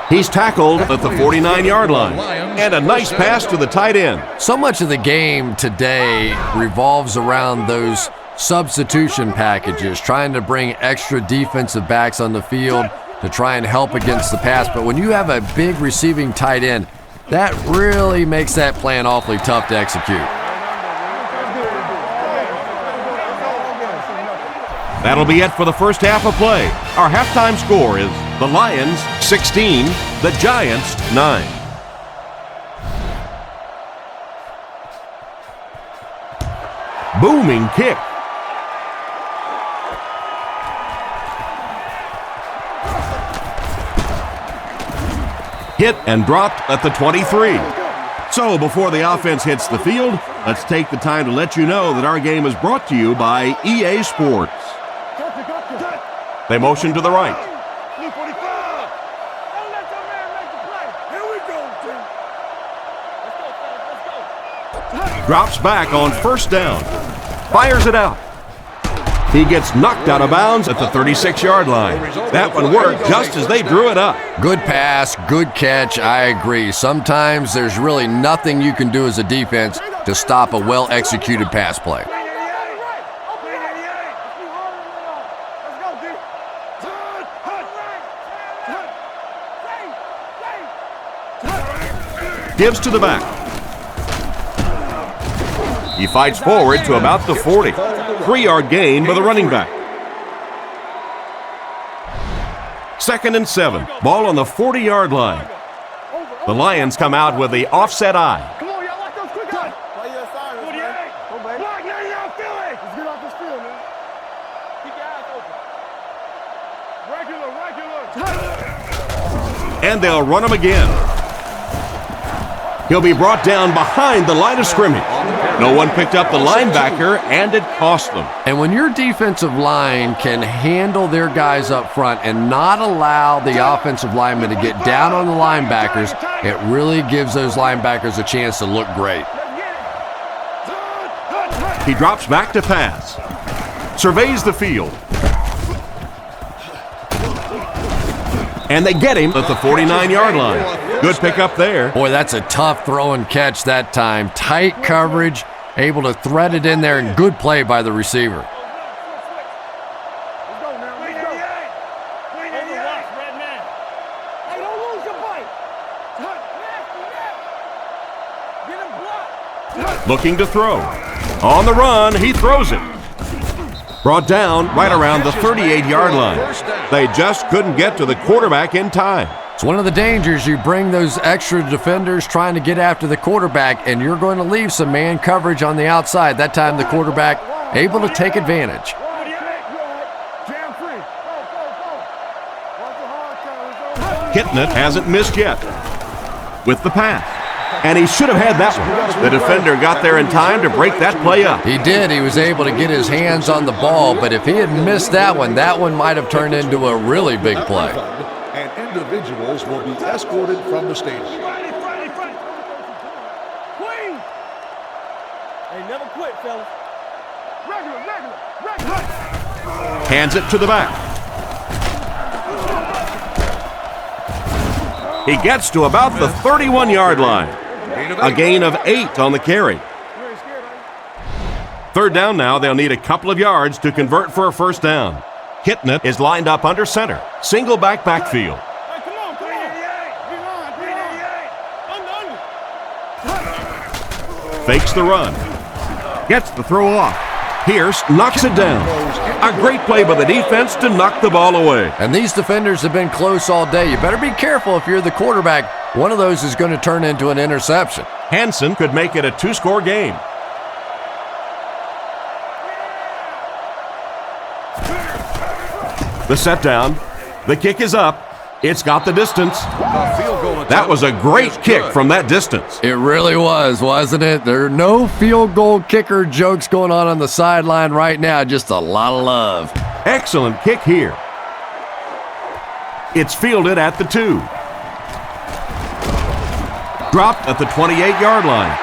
He's tackled at the 49-yard line. And a nice pass to the tight end.
So much of the game today revolves around those substitution packages, trying to bring extra defensive backs on the field to try and help against the pass. But when you have a big receiving tight end, that really makes that plan awfully tough to execute.
That'll be it for the first half of play. Our halftime score is the Lions 16, the Giants 9. Booming kick. Hit and dropped at the 23. So before the offense hits the field, let's take the time to let you know that our game is brought to you by EA Sports. They motion to the right. Drops back on first down. Fires it out. He gets knocked out of bounds at the 36-yard line. That one worked just as they drew it up.
Good pass, good catch, I agree. Sometimes there's really nothing you can do as a defense to stop a well-executed pass play.
Gives to the back. He fights forward to about the 40. 3-yard gain by the running back. 2nd and 7. Ball on the 40-yard line. The Lions come out with the offset eye.
Come on, y'all, like those quick guys. Play your assignment, man. Go, baby. Block, now you're out Philly. Let's get off this field, man. Keep your eyes open. Regular.
And they'll run him again. He'll be brought down behind the line of scrimmage. No one picked up the linebacker, and it cost them.
And when your defensive line can handle their guys up front and not allow the offensive linemen to get down on the linebackers, it really gives those linebackers a chance to look great.
He drops back to pass. Surveys the field. And they get him at the 49-yard line. Good pickup there.
Boy, that's a tough throw and catch that time. Tight coverage, able to thread it in there, and good play by the receiver.
Looking to throw. On the run, he throws it. Brought down right around the 38-yard line. They just couldn't get to the quarterback in time.
It's one of the dangers. You bring those extra defenders trying to get after the quarterback, and you're going to leave some man coverage on the outside. That time the quarterback able to take advantage.
Hitting it hasn't missed yet with the pass. And he should have had that one. The defender got there in time to break that play up.
He did. He was able to get his hands on the ball, but if he had missed that one might have turned into a really big play.
And individuals will be escorted from the stadium.
Hey, never quit, fellas. Regular.
Hands it to the back. He gets to about the 31-yard line. A gain of 8 on the carry. 3rd down now. They'll need a couple of yards to convert for a first down. Hitting it is lined up under center. Single backfield.
Hey, come on. Under.
Fakes the run. Gets the throw off. Pierce knocks it down. A great play by the defense to knock the ball away.
And these defenders have been close all day. You better be careful if you're the quarterback. One of those is going to turn into an interception.
Hansen could make it a 2-score game. The set down. The kick is up. It's got the distance. That was a great kick from that distance.
It really was, wasn't it? There are no field goal kicker jokes going on the sideline right now. Just a lot of love.
Excellent kick here. It's fielded at the 2. Dropped at the 28-yard line.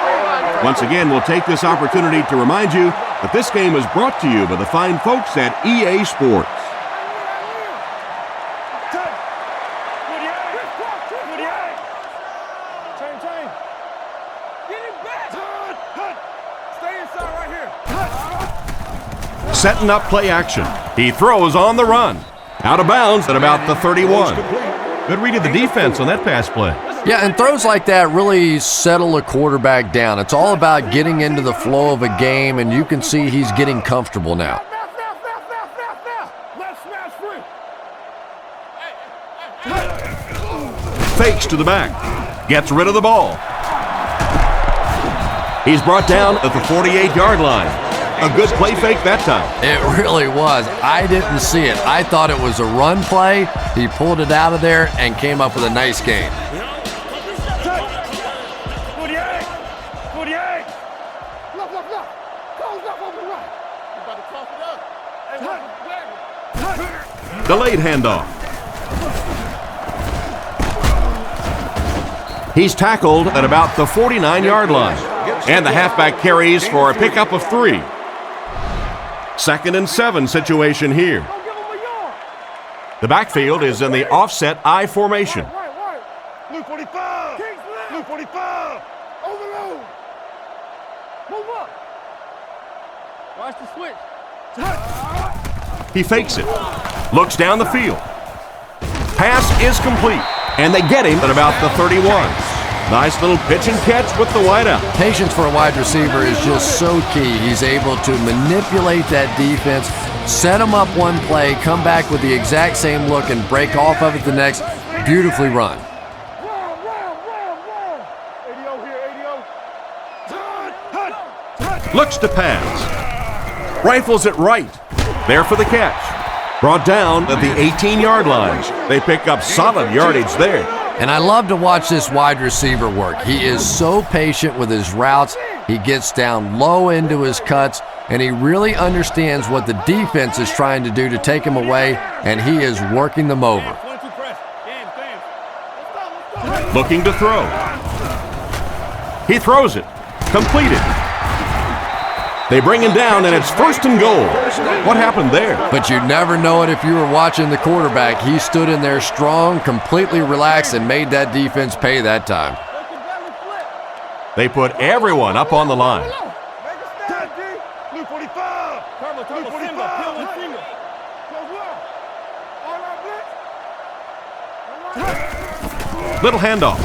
Once again, we'll take this opportunity to remind you that this game is brought to you by the fine folks at EA Sports.
Chain. Get him back. Stay inside right here.
Setting up play action. He throws on the run. Out of bounds at about the 31. Good read of the defense on that pass play.
Yeah, and throws like that really settle a quarterback down. It's all about getting into the flow of a game, and you can see he's getting comfortable now.
Left smash free.
Fakes to the back. Gets rid of the ball. He's brought down at the 48-yard line. A good play fake that time.
It really was. I didn't see it. I thought it was a run play. He pulled it out of there and came up with a nice gain.
48. Look. Close up over the right. You about to toss it up.
Delayed handoff. He's tackled at about the 49-yard line. And the halfback carries for a pickup of 3. 2nd and 7 situation here.
Don't give him a yard.
The backfield is in the offset I formation.
Right. Blue 45. Blue 45. Overload. Move up. Watch the switch.
He fakes it. Looks down the field. Pass is complete. And they get him at about the 31. Nice little pitch and catch with the wideout.
Patience for a wide receiver is just so key. He's able to manipulate that defense, set him up one play, come back with the exact same look, and break off of it the next. Beautifully run.
Run. ADO here, ADO.
Looks to pass. Rifles it right. There for the catch. Brought down at the 18-yard line. They pick up solid yardage there.
And I love to watch this wide receiver work. He is so patient with his routes. He gets down low into his cuts, and he really understands what the defense is trying to do to take him away, and he is working them over.
Looking to throw. He throws it. Completed. They bring him down, and it's 1st and goal. What happened there?
But you'd never know it if you were watching the quarterback. He stood in there strong, completely relaxed, and made that defense pay that time.
They put everyone up on the line.
Blue 45. Blue 45.
Little handoff.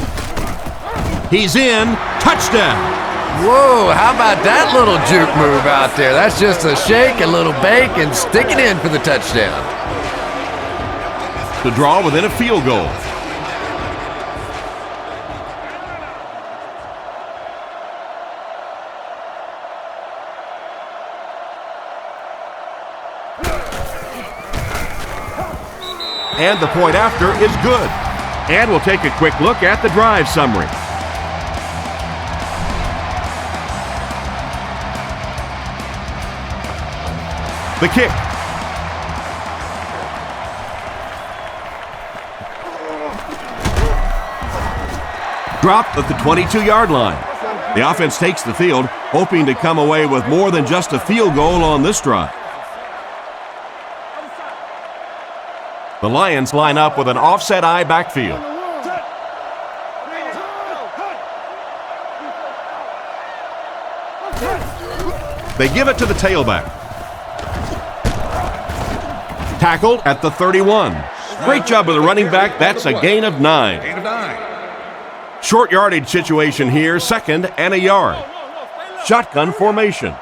He's in. Touchdown.
Whoa, how about that little juke move out there? That's just a shake, a little bake, and stick it in for the touchdown.
To draw within a field goal. And the point after is good. And we'll take a quick look at the drive summary. The kick. Dropped at the 22-yard line. The offense takes the field, hoping to come away with more than just a field goal on this drive. The Lions line up with an offset I backfield. They give it to the tailback. Tackled at the 31. Great job of the running back. That's a gain of 9. Short yardage situation here, 2nd and a yard. Shotgun formation.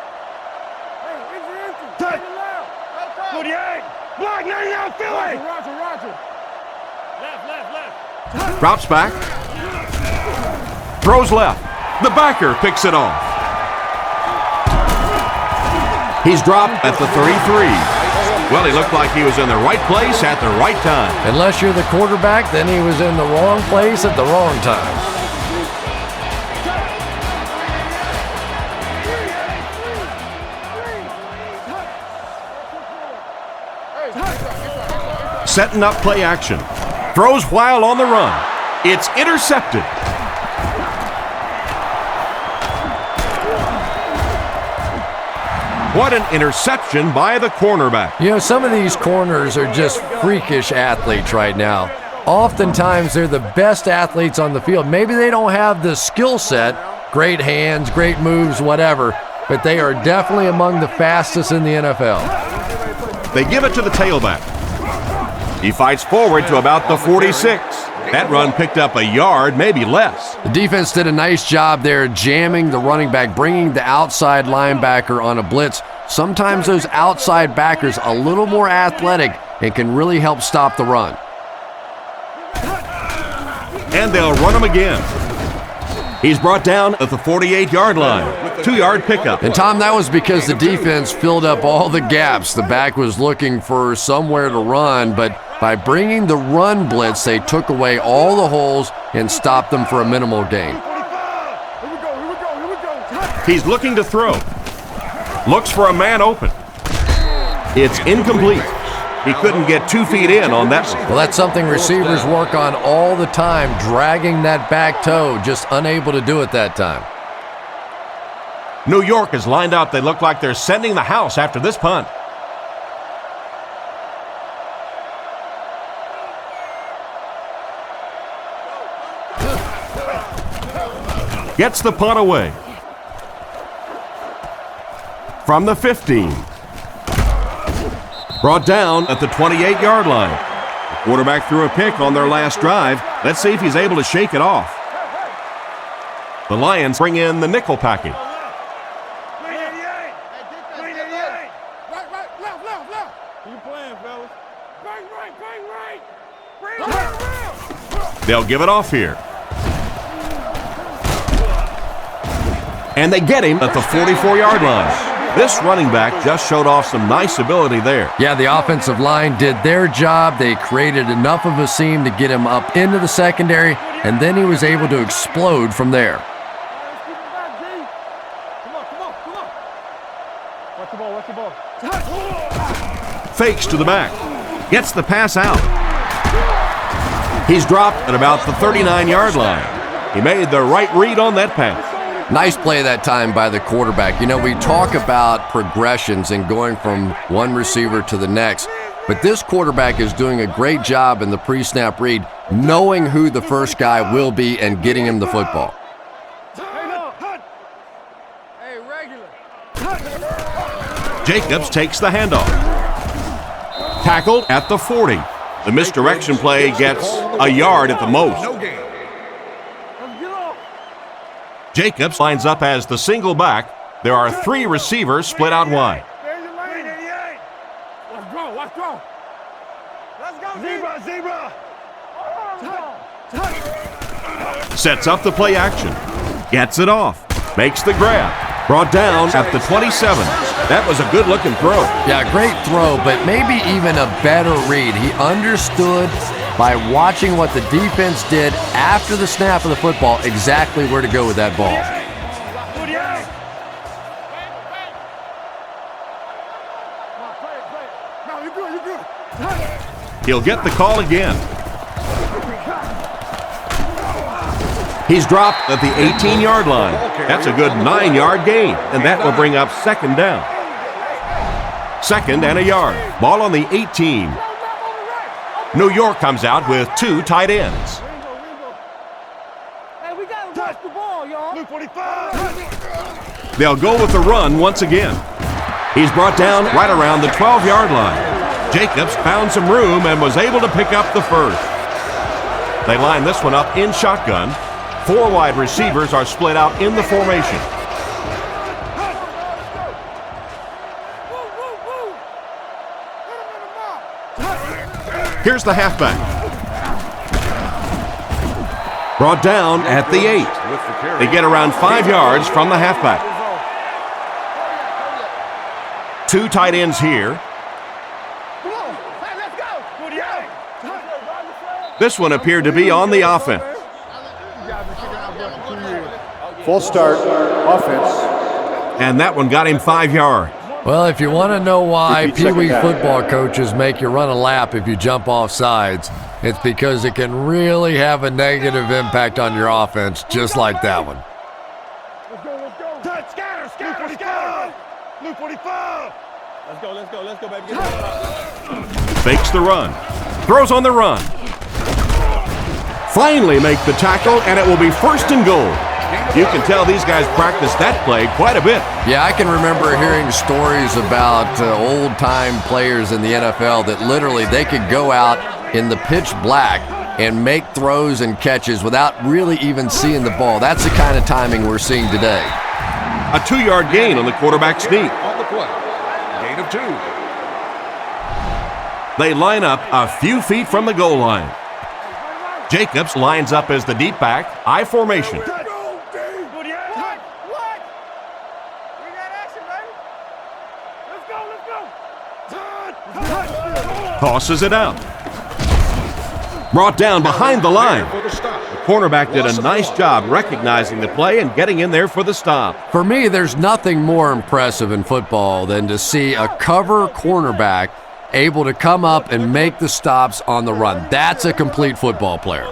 Drops back. Throws left. The backer picks it off. He's dropped at the 33. Well, he looked like he was in the right place at the right time.
Unless you're the quarterback, then he was in the wrong place at the wrong time.
Setting up play action. Throws while on the run. It's intercepted. What an interception by the cornerback.
You know, some of these corners are just freakish athletes right now. Oftentimes, they're the best athletes on the field. Maybe they don't have the skill set, great hands, great moves, whatever, but they are definitely among the fastest in the NFL.
They give it to the tailback. He fights forward to about the 46. That run picked up a yard, maybe less.
The defense did a nice job there jamming the running back, bringing the outside linebacker on a blitz. Sometimes those outside backers a little more athletic and can really help stop the run.
And they'll run him again. He's brought down at the 48-yard line. 2-yard pickup.
And Tom, that was because the defense filled up all the gaps. The back was looking for somewhere to run, but by bringing the run blitz, they took away all the holes and stopped them for a minimal gain.
He's looking to throw. Looks for a man open. It's incomplete. He couldn't get 2 feet in on that one.
Well, that's something receivers work on all the time, dragging that back toe, just unable to do it that time.
New York is lined up. They look like they're sending the house after this punt. Gets the punt away. From the 15. Brought down at the 28-yard line. The quarterback threw a pick on their last drive. Let's see if he's able to shake it off. The Lions bring in the nickel package. They'll give it off here. And they get him at the 44-yard line. This running back just showed off some nice ability there.
Yeah, the offensive line did their job. They created enough of a seam to get him up into the secondary, and then he was able to explode from there.
Fakes to the back. Gets the pass out. He's dropped at about the 39-yard line. He made the right read on that pass.
Nice play that time by the quarterback. You know, we talk about progressions and going from one receiver to the next, but this quarterback is doing a great job in the pre-snap read, knowing who the first guy will be and getting him the football.
Jacobs takes the handoff. Tackled at the 40. The misdirection play gets a yard at the most. Jacobs lines up as the single back. There are 3 receivers split out wide.
Let's go. Zebra.
Sets up the play action. Gets it off. Makes the grab. Brought down at the 27. That was a good-looking throw.
Yeah, great throw, but maybe even a better read. He understood by watching what the defense did after the snap of the football exactly where to go with that ball.
He'll get the call again. He's dropped at the 18-yard line. That's a good 9-yard gain, and that will bring up second down. 2nd and a yard. Ball on the 18. New York comes out with 2 tight ends.
Hey, we got to touch the ball, y'all. 45.
They'll go with the run once again. He's brought down right around the 12-yard line. Jacobs found some room and was able to pick up the first. They line this one up in shotgun. 4 wide receivers are split out in the formation. Here's the halfback. Brought down at the 8. They get around 5 yards from the halfback. 2 tight ends here. This one appeared to be on the offense.
False start, offense.
And that one got him 5 yards.
Well, if you want to know why Pee Wee football coaches make you run a lap if you jump off sides, it's because it can really have a negative impact on your offense, just like that one.
Let's go. Touch, scatter. Blue 45. Let's go, baby.
Fakes the run. Throws on the run. finally make the tackle, and it will be first and goal. You can tell these guys practice that play quite a bit.
Yeah, I can remember hearing stories about old-time players in the NFL that literally they could go out in the pitch black and make throws and catches without really even seeing the ball. That's the kind of timing we're seeing today.
A 2-yard gain on the quarterback sneak.
On the play. Gain of 2.
They line up a few feet from the goal line. Jacobs lines up as the deep back, I formation. Tosses it out. Brought down behind the line. The cornerback did a nice job recognizing the play and getting in there for the stop.
For me, there's nothing more impressive in football than to see a cover cornerback able to come up and make the stops on the run. That's a complete football player.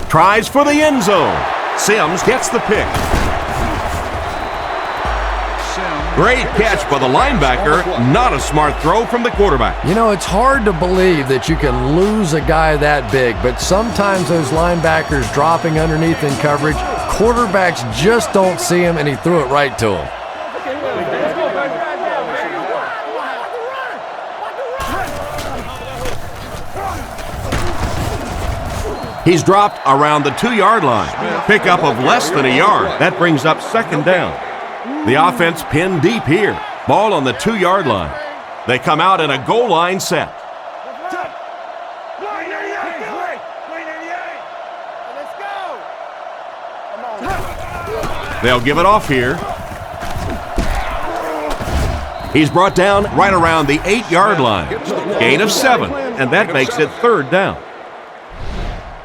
Tries for the end zone. Sims gets the pick. Great catch by the linebacker. Not a smart throw from the quarterback.
You know, it's hard to believe that you can lose a guy that big, but sometimes those linebackers dropping underneath in coverage, quarterbacks just don't see him, and he threw it right to him.
He's dropped around the 2-yard line. Pickup of less than a yard. That brings up second down. The offense pinned deep here. Ball on the 2-yard line. They come out in a goal line set. They'll give it off here. He's brought down right around the 8-yard line. Gain of 7, and that makes it third down.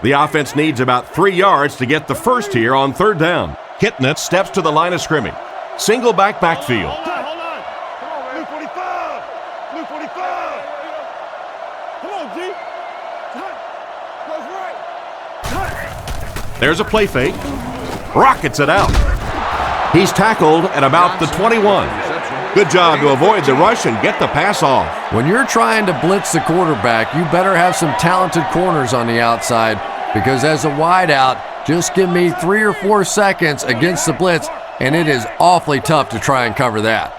The offense needs about 3 yards to get the first here on third down. Kitnett steps to the line of scrimmage. Single backfield.
Hold on. Come on, Blue 45. Blue 45. Come on, G. Close right.
There's a play fake. Rockets it out. He's tackled at about the 21. Good job to avoid the rush and get the pass off.
When you're trying to blitz the quarterback, you better have some talented corners on the outside, because as a wideout, just give me 3 or 4 seconds against the blitz, and it is awfully tough to try and cover that.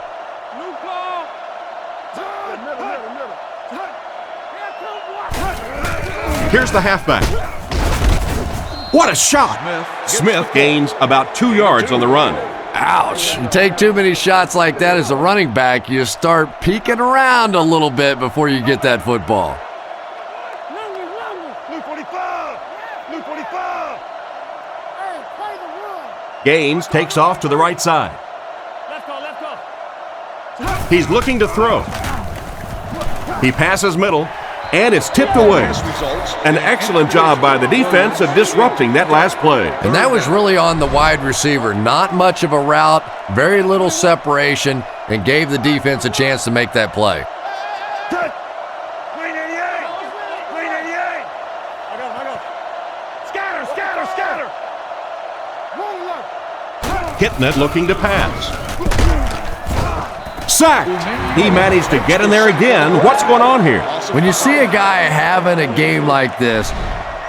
Here's the halfback. What a shot! Smith gains about 2 yards on the run.
Ouch. You take too many shots like that as a running back, you start peeking around a little bit before you get that football.
Blue 45. Blue 45. Hey, play the run.
Gaines takes off to the right side.
Let's go.
He's looking to throw. He passes middle, and it's tipped away. An excellent job by the defense of disrupting that last play.
And that was really on the wide receiver. Not much of a route, very little separation, and gave the defense a chance to make that play.
Green 88. Green 88. I go. Scatter. Roll up.
Kitnett looking to pass. Sacked. He managed to get in there again. What's going on here?
When you see a guy having a game like this,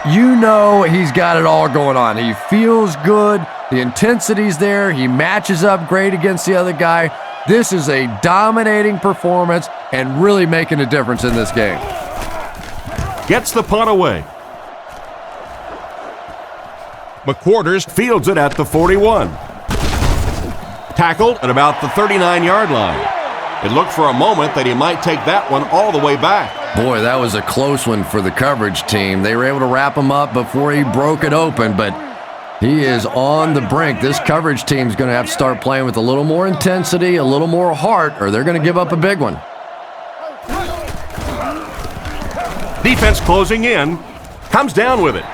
you know he's got it all going on. He feels good. The intensity's there. He matches up great against the other guy. This is a dominating performance and really making a difference in this game.
Gets the punt away. McQuarters fields it at the 41. Tackled at about the 39-yard line. It looked for a moment that he might take that one all the way back.
Boy, that was a close one for the coverage team. They were able to wrap him up before he broke it open, but he is on the brink. This coverage team is going to have to start playing with a little more intensity, a little more heart, or they're going to give up a big one.
Defense closing in. Comes down with it.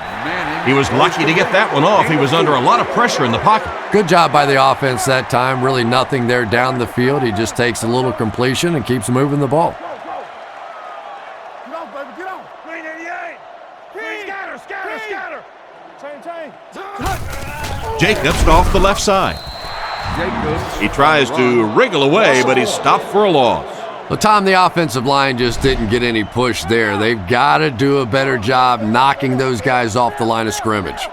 He was lucky to get that one off. He was under a lot of pressure in the pocket.
Good job by the offense that time. Really nothing there down the field. He just takes a little completion and keeps moving the ball.
Get off, baby, get off. Green 88. Scatter. Chain.
Jacobs off the left side. He tries to wriggle away, but he's stopped for a loss.
Well, Tom, the offensive line just didn't get any push there. They've got to do a better job knocking those guys off the line of scrimmage.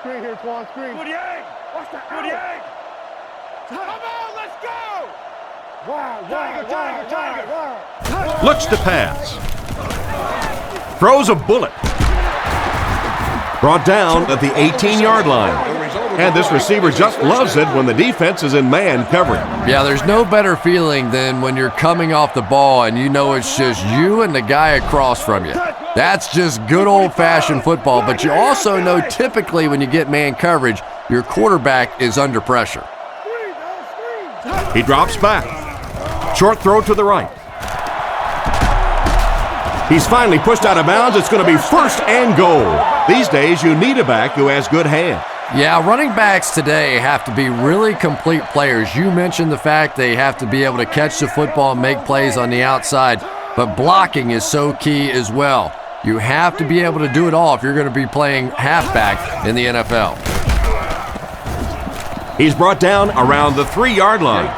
Screen here, Quan, screen. Watch that. Come on, let's go! Tiger.
Looks to pass. Throws a bullet. Brought down at the 18-yard line. And this receiver just loves it when the defense is in man covering.
Yeah, there's no better feeling than when you're coming off the ball and you know it's just you and the guy across from you. That's just good old-fashioned football, but you also know typically when you get man coverage, your quarterback is under pressure.
He drops back. Short throw to the right. He's finally pushed out of bounds. It's going to be first and goal. These days, you need a back who has good hands.
Yeah, running backs today have to be really complete players. You mentioned the fact they have to be able to catch the football and make plays on the outside, but blocking is so key as well. You have to be able to do it all if you're going to be playing halfback in the NFL.
He's brought down around the 3-yard line.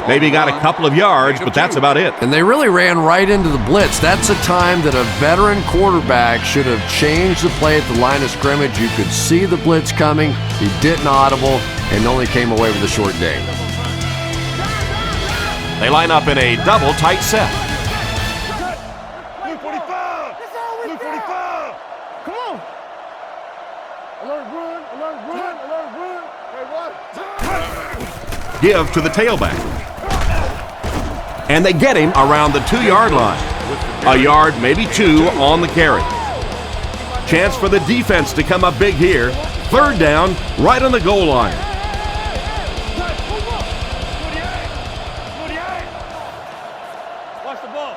Maybe got a couple of yards, but that's about it.
And they really ran right into the blitz. That's a time that a veteran quarterback should have changed the play at the line of scrimmage. You could see the blitz coming. He didn't audible and only came away with a short gain.
They line up in a double tight set.
Blue 45! Blue 45! Come on! Alert run! Hey, what?
Give to the tailback. And they get him around the 2-yard line. A yard, maybe 2 on the carry. Chance for the defense to come up big here. 3rd down, right on the goal line.
Watch the ball.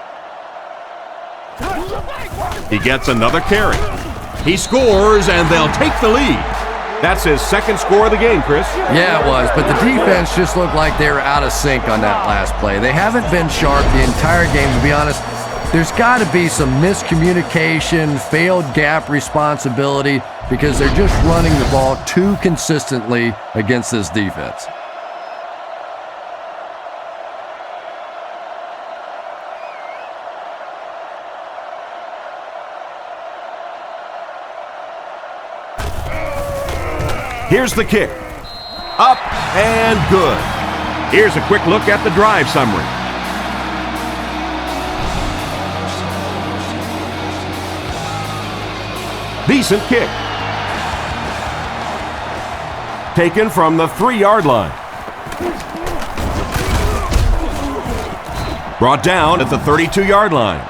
He gets another carry. He scores, and they'll take the lead. That's his 2nd score of the game, Chris.
Yeah, it was, but the defense just looked like they were out of sync on that last play. They haven't been sharp the entire game, to be honest. There's got to be some miscommunication, failed gap responsibility, because they're just running the ball too consistently against this defense.
Here's the kick. Up and good. Here's a quick look at the drive summary. Decent kick. Taken from the 3-yard line. Brought down at the 32-yard line.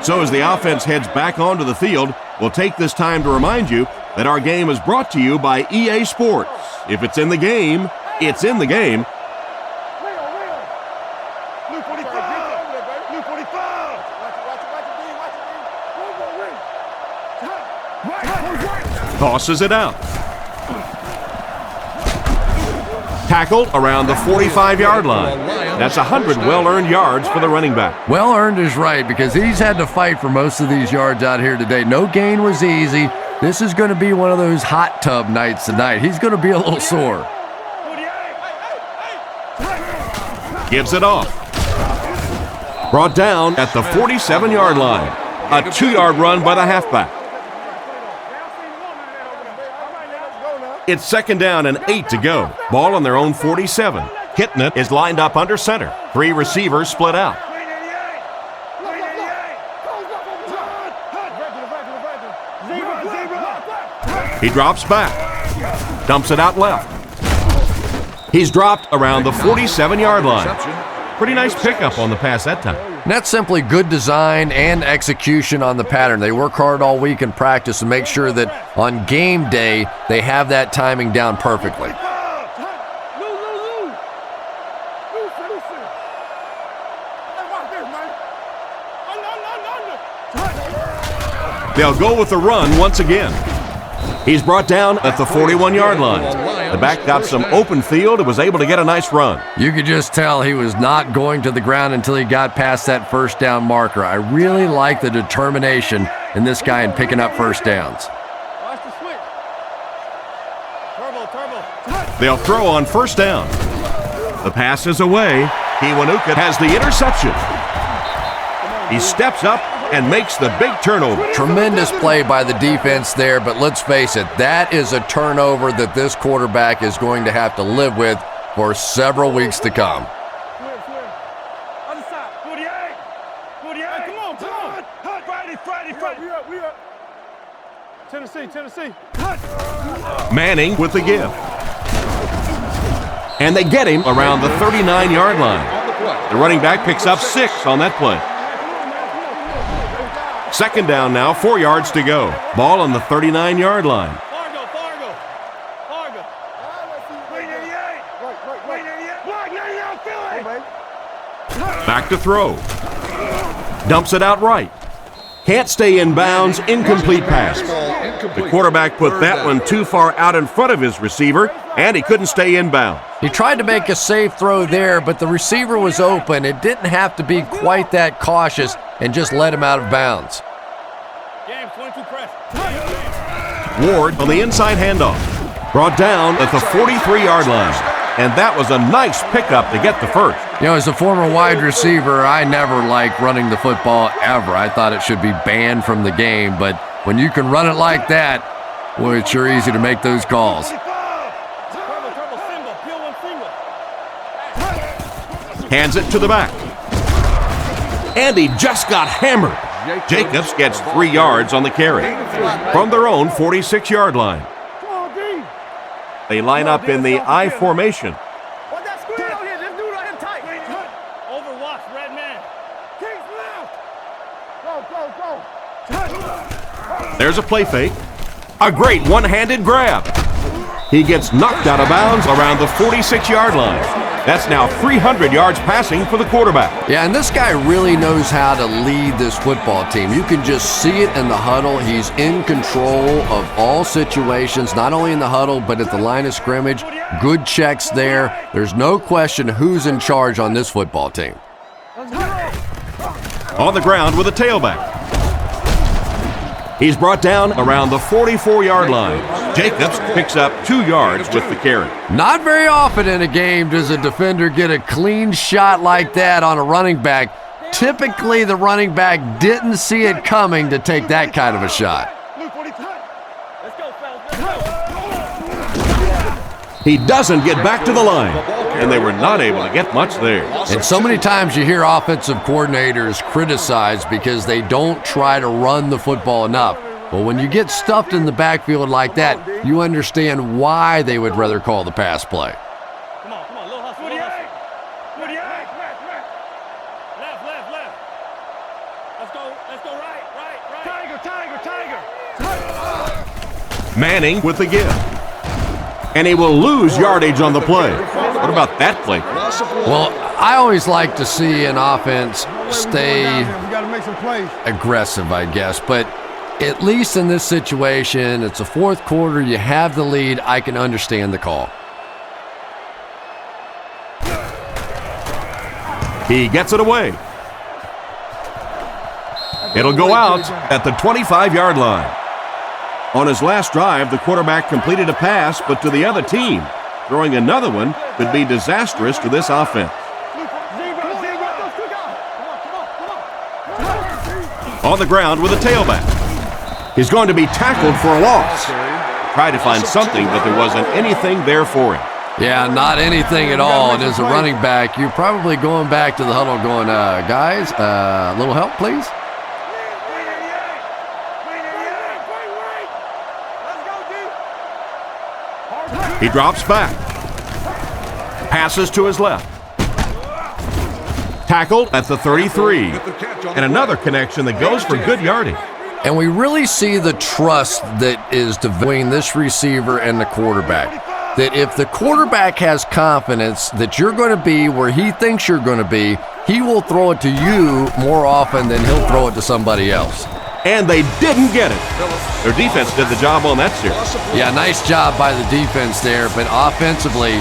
So as the offense heads back onto the field, we'll take this time to remind you that our game is brought to you by EA Sports. If it's in the game, it's in the game.
Blue 45! Blue 45!
Tosses it out. Tackled around the 45-yard line. That's 100 well-earned yards for the running back.
Well earned is right, because he's had to fight for most of these yards out here today. No gain was easy. This is going to be one of those hot tub nights tonight. He's going to be a little sore.
Gives it off. Brought down at the 47-yard line. A 2-yard run by the halfback. It's 2nd down and 8 to go. Ball on their own 47. Hitting it is lined up under center. 3 receivers split out. He drops back. Dumps it out left. He's dropped around the 47-yard line. Pretty nice pickup on the pass that time.
And that's simply good design and execution on the pattern. They work hard all week in practice to make sure that on game day they have that timing down perfectly.
They'll go with the run once again. He's brought down at the 41-yard line. The back got some open field and was able to get a nice run.
You could just tell he was not going to the ground until he got past that first down marker. I really like the determination in this guy in picking up first downs.
Watch the switch. Turbo.
They'll throw on first down. The pass is away. Kiwanuka has the interception. He steps up and makes the big turnover.
Tremendous play by the defense there, but let's face it, that is a turnover that this quarterback is going to have to live with for several weeks to come.
Other side. 48. 48. Hey, come on. Friday. We up. Tennessee.
Manning with the give. And they get him around the 39-yard line. The running back picks up 6 on that play. Second down now, 4 yards to go. Ball on the 39-yard line.
Fargo. 88. Block 99, Philly.
Back to throw. Dumps it out right. Can't stay in bounds, incomplete pass. The quarterback put that one too far out in front of his receiver, and he couldn't stay in bounds.
He tried to make a safe throw there, but the receiver was open. It didn't have to be quite that cautious and just let him out of bounds.
James, 22 press.
Ward on the inside handoff. Brought down at the 43-yard line. And that was a nice pickup to get the first.
You know, as a former wide receiver, I never liked running the football ever. I thought it should be banned from the game, but when you can run it like that, well, it's sure easy to make those calls.
Turbo, single, peel one single.
Hands it to the back. And he just got hammered. Jacobs gets 3 yards on the carry from their own 46-yard line.
Come on, D.
They line up in the I formation.
What that square out here? This dude right here tight. Overwatch, red man. Kings left. Go.
There's a play fake. A great one-handed grab. He gets knocked out of bounds around the 46-yard line. That's now 300 yards passing for the quarterback.
Yeah, and this guy really knows how to lead this football team. You can just see it in the huddle. He's in control of all situations, not only in the huddle, but at the line of scrimmage. Good checks there. There's no question who's in charge on this football team.
On the ground with a tailback. He's brought down around the 44-yard line. Jacobs picks up 2 yards with the carry.
Not very often in a game does a defender get a clean shot like that on a running back. Typically, the running back didn't see it coming to take that kind of a shot.
He doesn't get back to the line, and they were not able to get much there.
And so many times you hear offensive coordinators criticized because they don't try to run the football enough. Well, when you get stuffed in the backfield like that, you understand why they would rather call the pass play.
Come on, little hustle. 48. Left. Let's go right. Tiger.
Manning with the give. And he will lose yardage on the play. What about that play?
Well, I always like to see an offense stay aggressive, I guess. But at least in this situation, it's a fourth quarter, you have the lead, I can understand the call.
He gets it away. It'll go out at the 25-yard line. On his last drive, the quarterback completed a pass, but to the other team. Throwing another one could be disastrous to this offense. On the ground with a tailback. He's going to be tackled for a loss. Tried to find something, but there wasn't anything there for him.
Yeah, not anything at all. And as a running back, you're probably going back to the huddle going, guys, a little help, please?
He drops back. Passes to his left. Tackled at the 33. And another connection that goes for good yardage.
And we really see the trust that is between this receiver and the quarterback. That if the quarterback has confidence that you're going to be where he thinks you're going to be, he will throw it to you more often than he'll throw it to somebody else.
And they didn't get it. Their defense did the job on that series.
Yeah, nice job by the defense there, but offensively,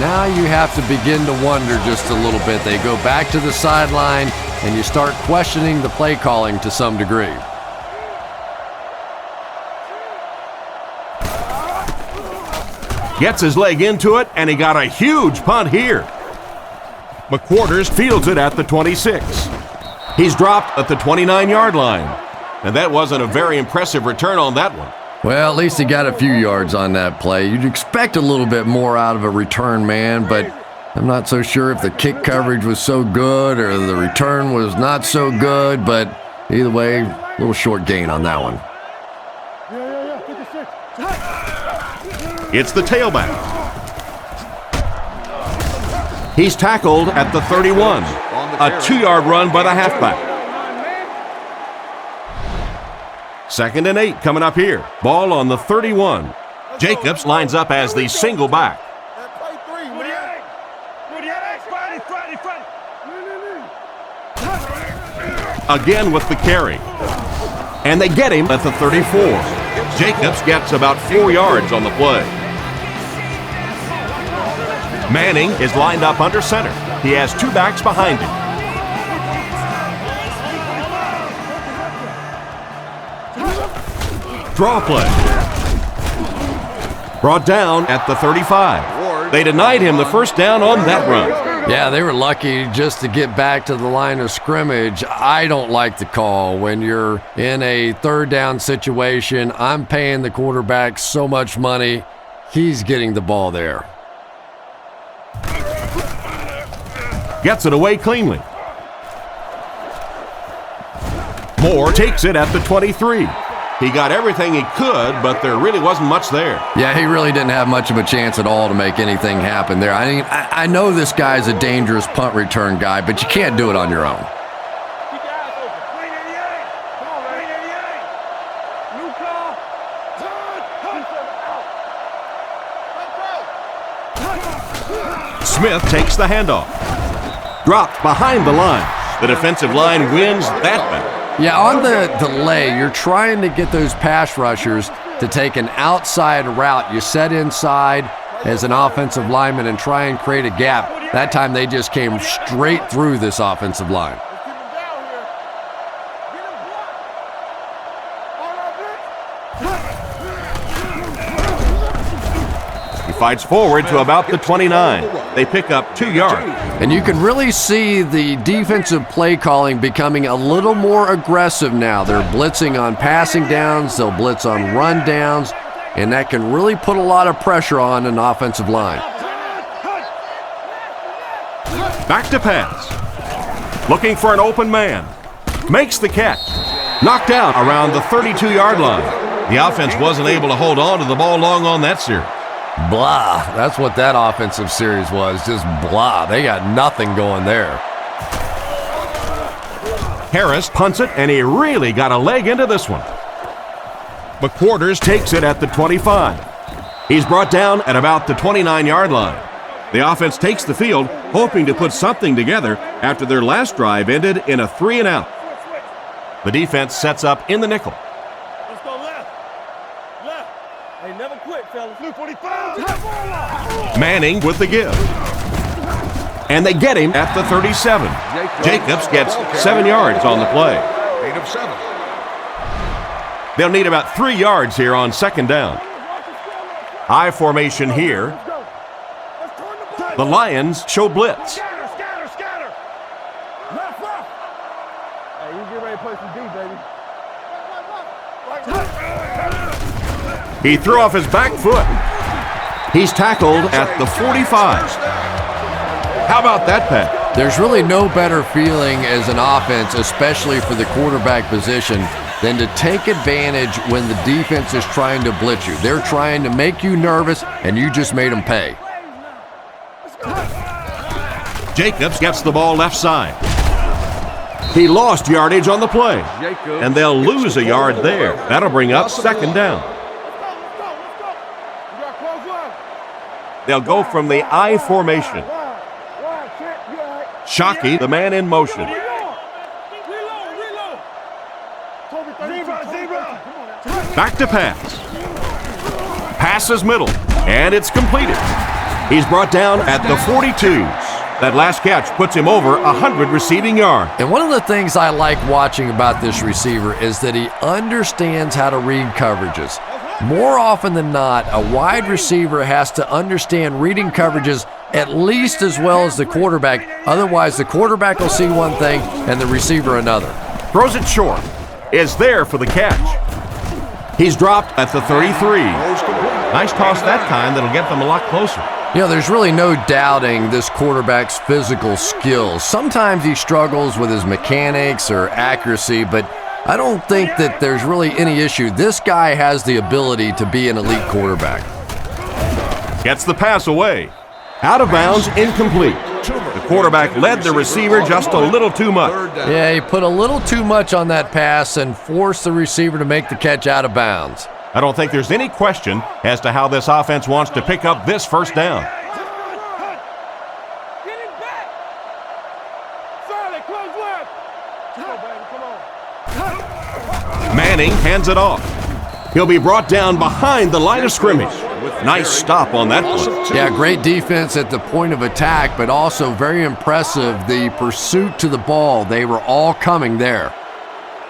now you have to begin to wonder just a little bit. They go back to the sideline, and you start questioning the play calling to some degree.
Gets his leg into it, and he got a huge punt here. McQuarters fields it at the 26. He's dropped at the 29-yard line. And that wasn't a very impressive return on that one.
Well, at least he got a few yards on that play. You'd expect a little bit more out of a return man, but I'm not so sure if the kick coverage was so good or the return was not so good, but either way, a little short gain on that one.
It's the tailback. He's tackled at the 31. A 2-yard run by the halfback. 2nd and 8 coming up here. Ball on the 31. Jacobs lines up as the single back. Again with the carry. And they get him at the 34. Jacobs gets about 4 yards on the play. Manning is lined up under center. He has 2 backs behind him. Draw play. Brought down at the 35. They denied him the first down on that run.
Yeah, they were lucky just to get back to the line of scrimmage. I don't like the call when you're in a 3rd down situation. I'm paying the quarterback so much money. He's getting the ball there.
Gets it away cleanly. Moore takes it at the 23. He got everything he could, but there really wasn't much there.
Yeah, he really didn't have much of a chance at all to make anything happen there. I mean, I know this guy's a dangerous punt return guy, but you can't do it on your own.
Smith takes the handoff. Dropped behind the line. The defensive line wins that battle.
Yeah, on the delay, you're trying to get those pass rushers to take an outside route. You set inside as an offensive lineman and try and create a gap. That time they just came straight through this offensive line.
He fights forward to about the 29. They pick up 2 yards.
And you can really see the defensive play calling becoming a little more aggressive now. They're blitzing on passing downs, they'll blitz on run downs, and that can really put a lot of pressure on an offensive line.
Back to pass. Looking for an open man. Makes the catch. Knocked out around the 32-yard line. The offense wasn't able to hold on to the ball long on that series.
Blah. That's what that offensive series was. Just blah. They got nothing going there.
Harris punts it, and he really got a leg into this one. McQuarters takes it at the 25. He's brought down at about the 29-yard line. The offense takes the field, hoping to put something together after their last drive ended in a 3-and-out. The defense sets up in the nickel.
Let's go left. Left. Hey, never quit, fellas. 45.
Manning with the give. And they get him at the 37. Jacobs gets 7 yards on the play.
8 of 7.
They'll need about 3 yards here on 2nd down. I formation here. The Lions show blitz.
Scatter, scatter, scatter. Left, left. Hey, you get ready to play some D, baby.
He threw off his back foot. He's tackled at the 45. How about that pass?
There's really no better feeling as an offense, especially for the quarterback position, than to take advantage when the defense is trying to blitz you. They're trying to make you nervous, and you just made them pay.
Jacobs gets the ball left side. He lost yardage on the play, and they'll lose a yard there. That'll bring up 2nd down. They'll go from the I formation. Shockey, the man in motion. Back to pass. Pass is middle, and it's completed. He's brought down at the 42. That last catch puts him over 100 receiving yards.
And one of the things I like watching about this receiver is that he understands how to read coverages. More often than not, a wide receiver has to understand reading coverages at least as well as the quarterback. Otherwise, the quarterback will see one thing and the receiver another.
Throws it short. Is there for the catch. He's dropped at the 33. Nice toss that time that'll get them a lot closer.
You know, there's really no doubting this quarterback's physical skills. Sometimes he struggles with his mechanics or accuracy, but I don't think that there's really any issue. This guy has the ability to be an elite quarterback.
Gets the pass away. Out of bounds, incomplete. The quarterback led the receiver just a little too much.
Yeah, he put a little too much on that pass and forced the receiver to make the catch out of bounds.
I don't think there's any question as to how this offense wants to pick up this first down. Manning hands it off. He'll be brought down behind the line of scrimmage. Nice stop on that play.
Yeah, great defense at the point of attack, but also very impressive the pursuit to the ball. They were all coming there.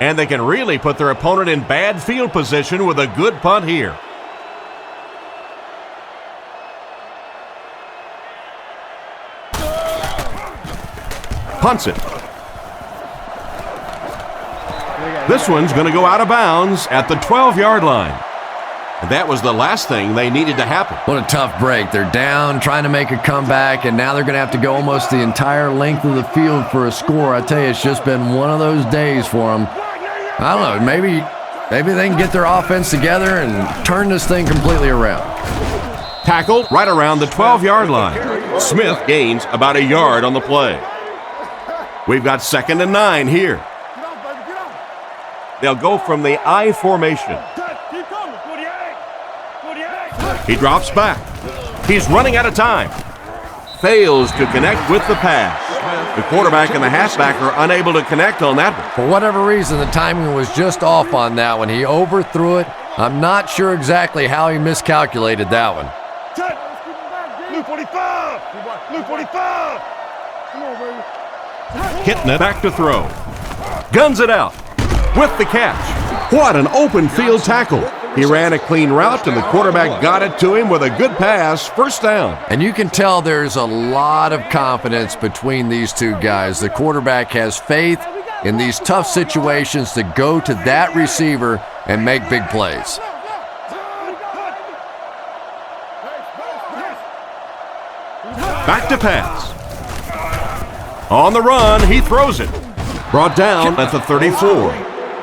And they can really put their opponent in bad field position with a good punt here. Punts it. This one's going to go out of bounds at the 12-yard line. And that was the last thing they needed to happen.
What a tough break. They're down, trying to make a comeback, and now they're going to have to go almost the entire length of the field for a score. I tell you, it's just been one of those days for them. I don't know, maybe they can get their offense together and turn this thing completely around.
Tackled right around the 12-yard line. Smith gains about a yard on the play. We've got 2nd and 9 here. They'll go from the I formation. He drops back. He's running out of time. Fails to connect with the pass. The quarterback and the halfback are unable to connect on that one.
For whatever reason, the timing was just off on that one. He overthrew it. I'm not sure exactly how he miscalculated that one.
Blue 45! Blue 45! Come on, baby.
Hitting it back to throw. Guns it out with the catch. What an open field tackle. He ran a clean route and the quarterback got it to him with a good pass. First down.
And you can tell there's a lot of confidence between these two guys. The quarterback has faith in these tough situations to go to that receiver and make big plays.
Back to pass. On the run, he throws it. Brought down at the 34.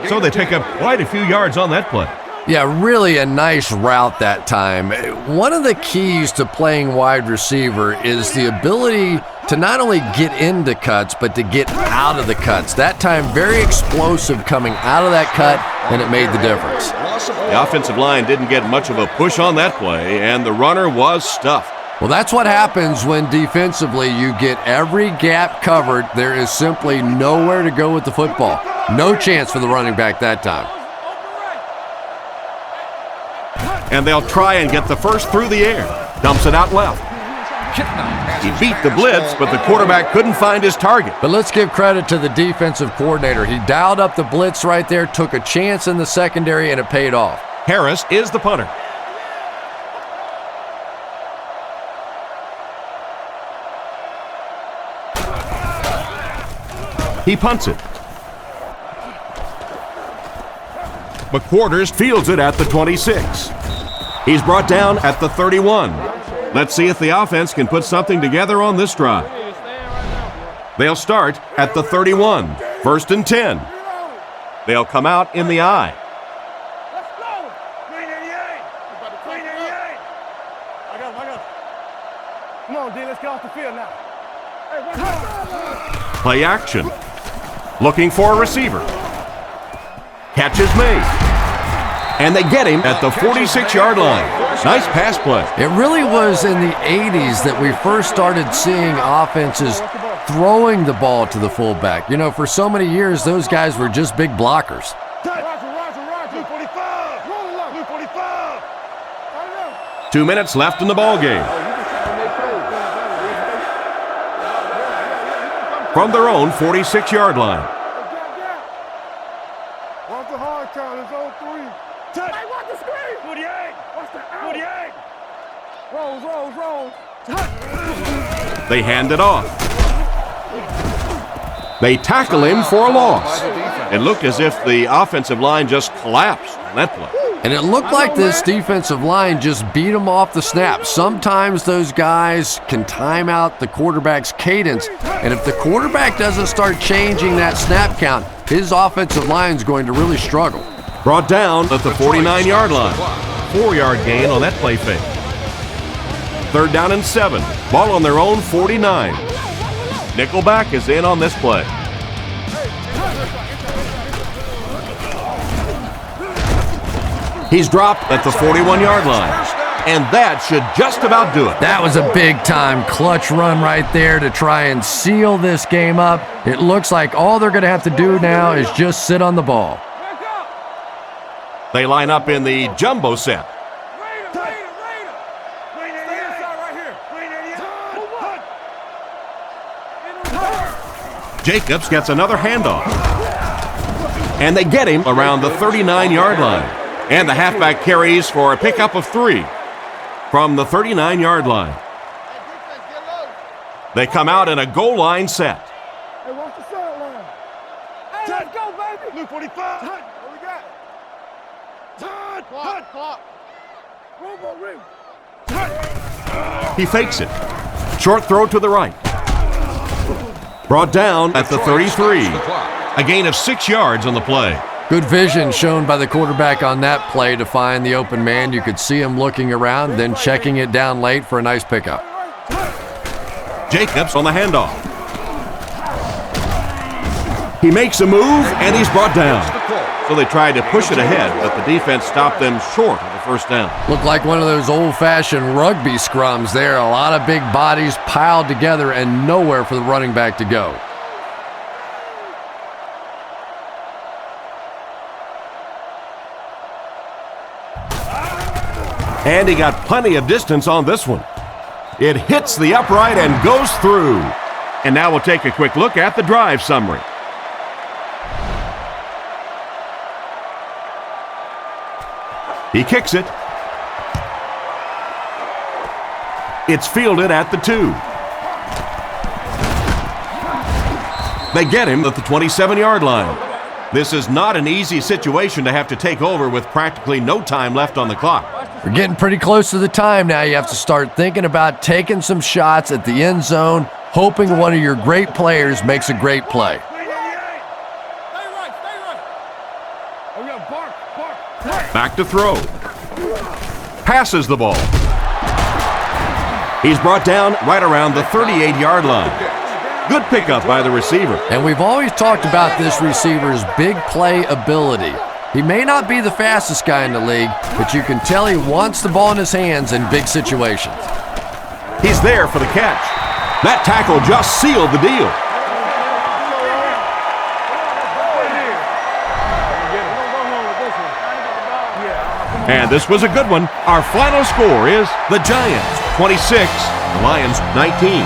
So they pick up quite a few yards on that play.
Yeah, really a nice route that time. One of the keys to playing wide receiver is the ability to not only get into cuts, but to get out of the cuts. That time, very explosive coming out of that cut, and it made the difference.
The offensive line didn't get much of a push on that play, and the runner was stuffed.
Well, that's what happens when defensively you get every gap covered. There is simply nowhere to go with the football. No chance for the running back that time.
And they'll try and get the first through the air. Dumps it out left. He beat the blitz, but the quarterback couldn't find his target.
But let's give credit to the defensive coordinator. He dialed up the blitz right there, took a chance in the secondary, and it paid off.
Harris is the punter. He punts it. McQuarters fields it at the 26. He's brought down at the 31. Let's see if the offense can put something together on this drive. They'll start at the 31. 1st and 10. They'll come out in the I.
Let's go! Green 88! Green 88! I got him. Come on, D, let's get off the field now. Hey, what's up?
Play action. Looking for a receiver. Catch is made. And they get him at the 46-yard line. Nice pass play.
It really was in the 80s that we first started seeing offenses throwing the ball to the fullback. You know, for so many years, those guys were just big blockers.
Blue 45! Blue 45!
2 minutes left in the ball game. From their own 46-yard line.
What's the hard count? It's 0-3. I want the screen! 48!
They hand it off. They tackle him for a loss. It looked as if the offensive line just collapsed on that play.
And it looked like this defensive line just beat them off the snap. Sometimes those guys can time out the quarterback's cadence, and if the quarterback doesn't start changing that snap count, his offensive line is going to really struggle.
Brought down at the 49-yard line. 4-yard gain on that play fake. 3rd down and 7. Ball on their own 49. Nickelback is in on this play. He's dropped at the 41-yard line. And that should just about do it.
That was a big-time clutch run right there to try and seal this game up. It looks like all they're going to have to do now is just sit on the ball.
They line up in the jumbo set. Jacobs gets another handoff. And they get him around the 39-yard line. And the halfback carries for a pickup of 3 from the 39-yard line. They come out in a goal line set.
Hey, watch the sideline. Hey, let's go, baby. Blue 45. What we got? Clock.
He fakes it. Short throw to the right. Brought down at the 33. A gain of 6 yards on the play.
Good vision shown by the quarterback on that play to find the open man. You could see him looking around, then checking it down late for a nice pickup.
Jacobs on the handoff. He makes a move, and he's brought down. So they tried to push it ahead, but the defense stopped them short of the first down.
Looked like one of those old-fashioned rugby scrums there. A lot of big bodies piled together and nowhere for the running back to go.
And he got plenty of distance on this one. It hits the upright and goes through. And now we'll take a quick look at the drive summary. He kicks it. It's fielded at the 2. They get him at the 27-yard line. This is not an easy situation to have to take over with practically no time left on the clock.
We're getting pretty close to the time now. You have to start thinking about taking some shots at the end zone, hoping one of your great players makes a great play.
Back to throw. Passes the ball. He's brought down right around the 38-yard line. Good pickup by the receiver.
And we've always talked about this receiver's big play ability. He may not be the fastest guy in the league, but you can tell he wants the ball in his hands in big situations.
He's there for the catch. That tackle just sealed the deal. And this was a good one. Our final score is the Giants 26, the Lions 19.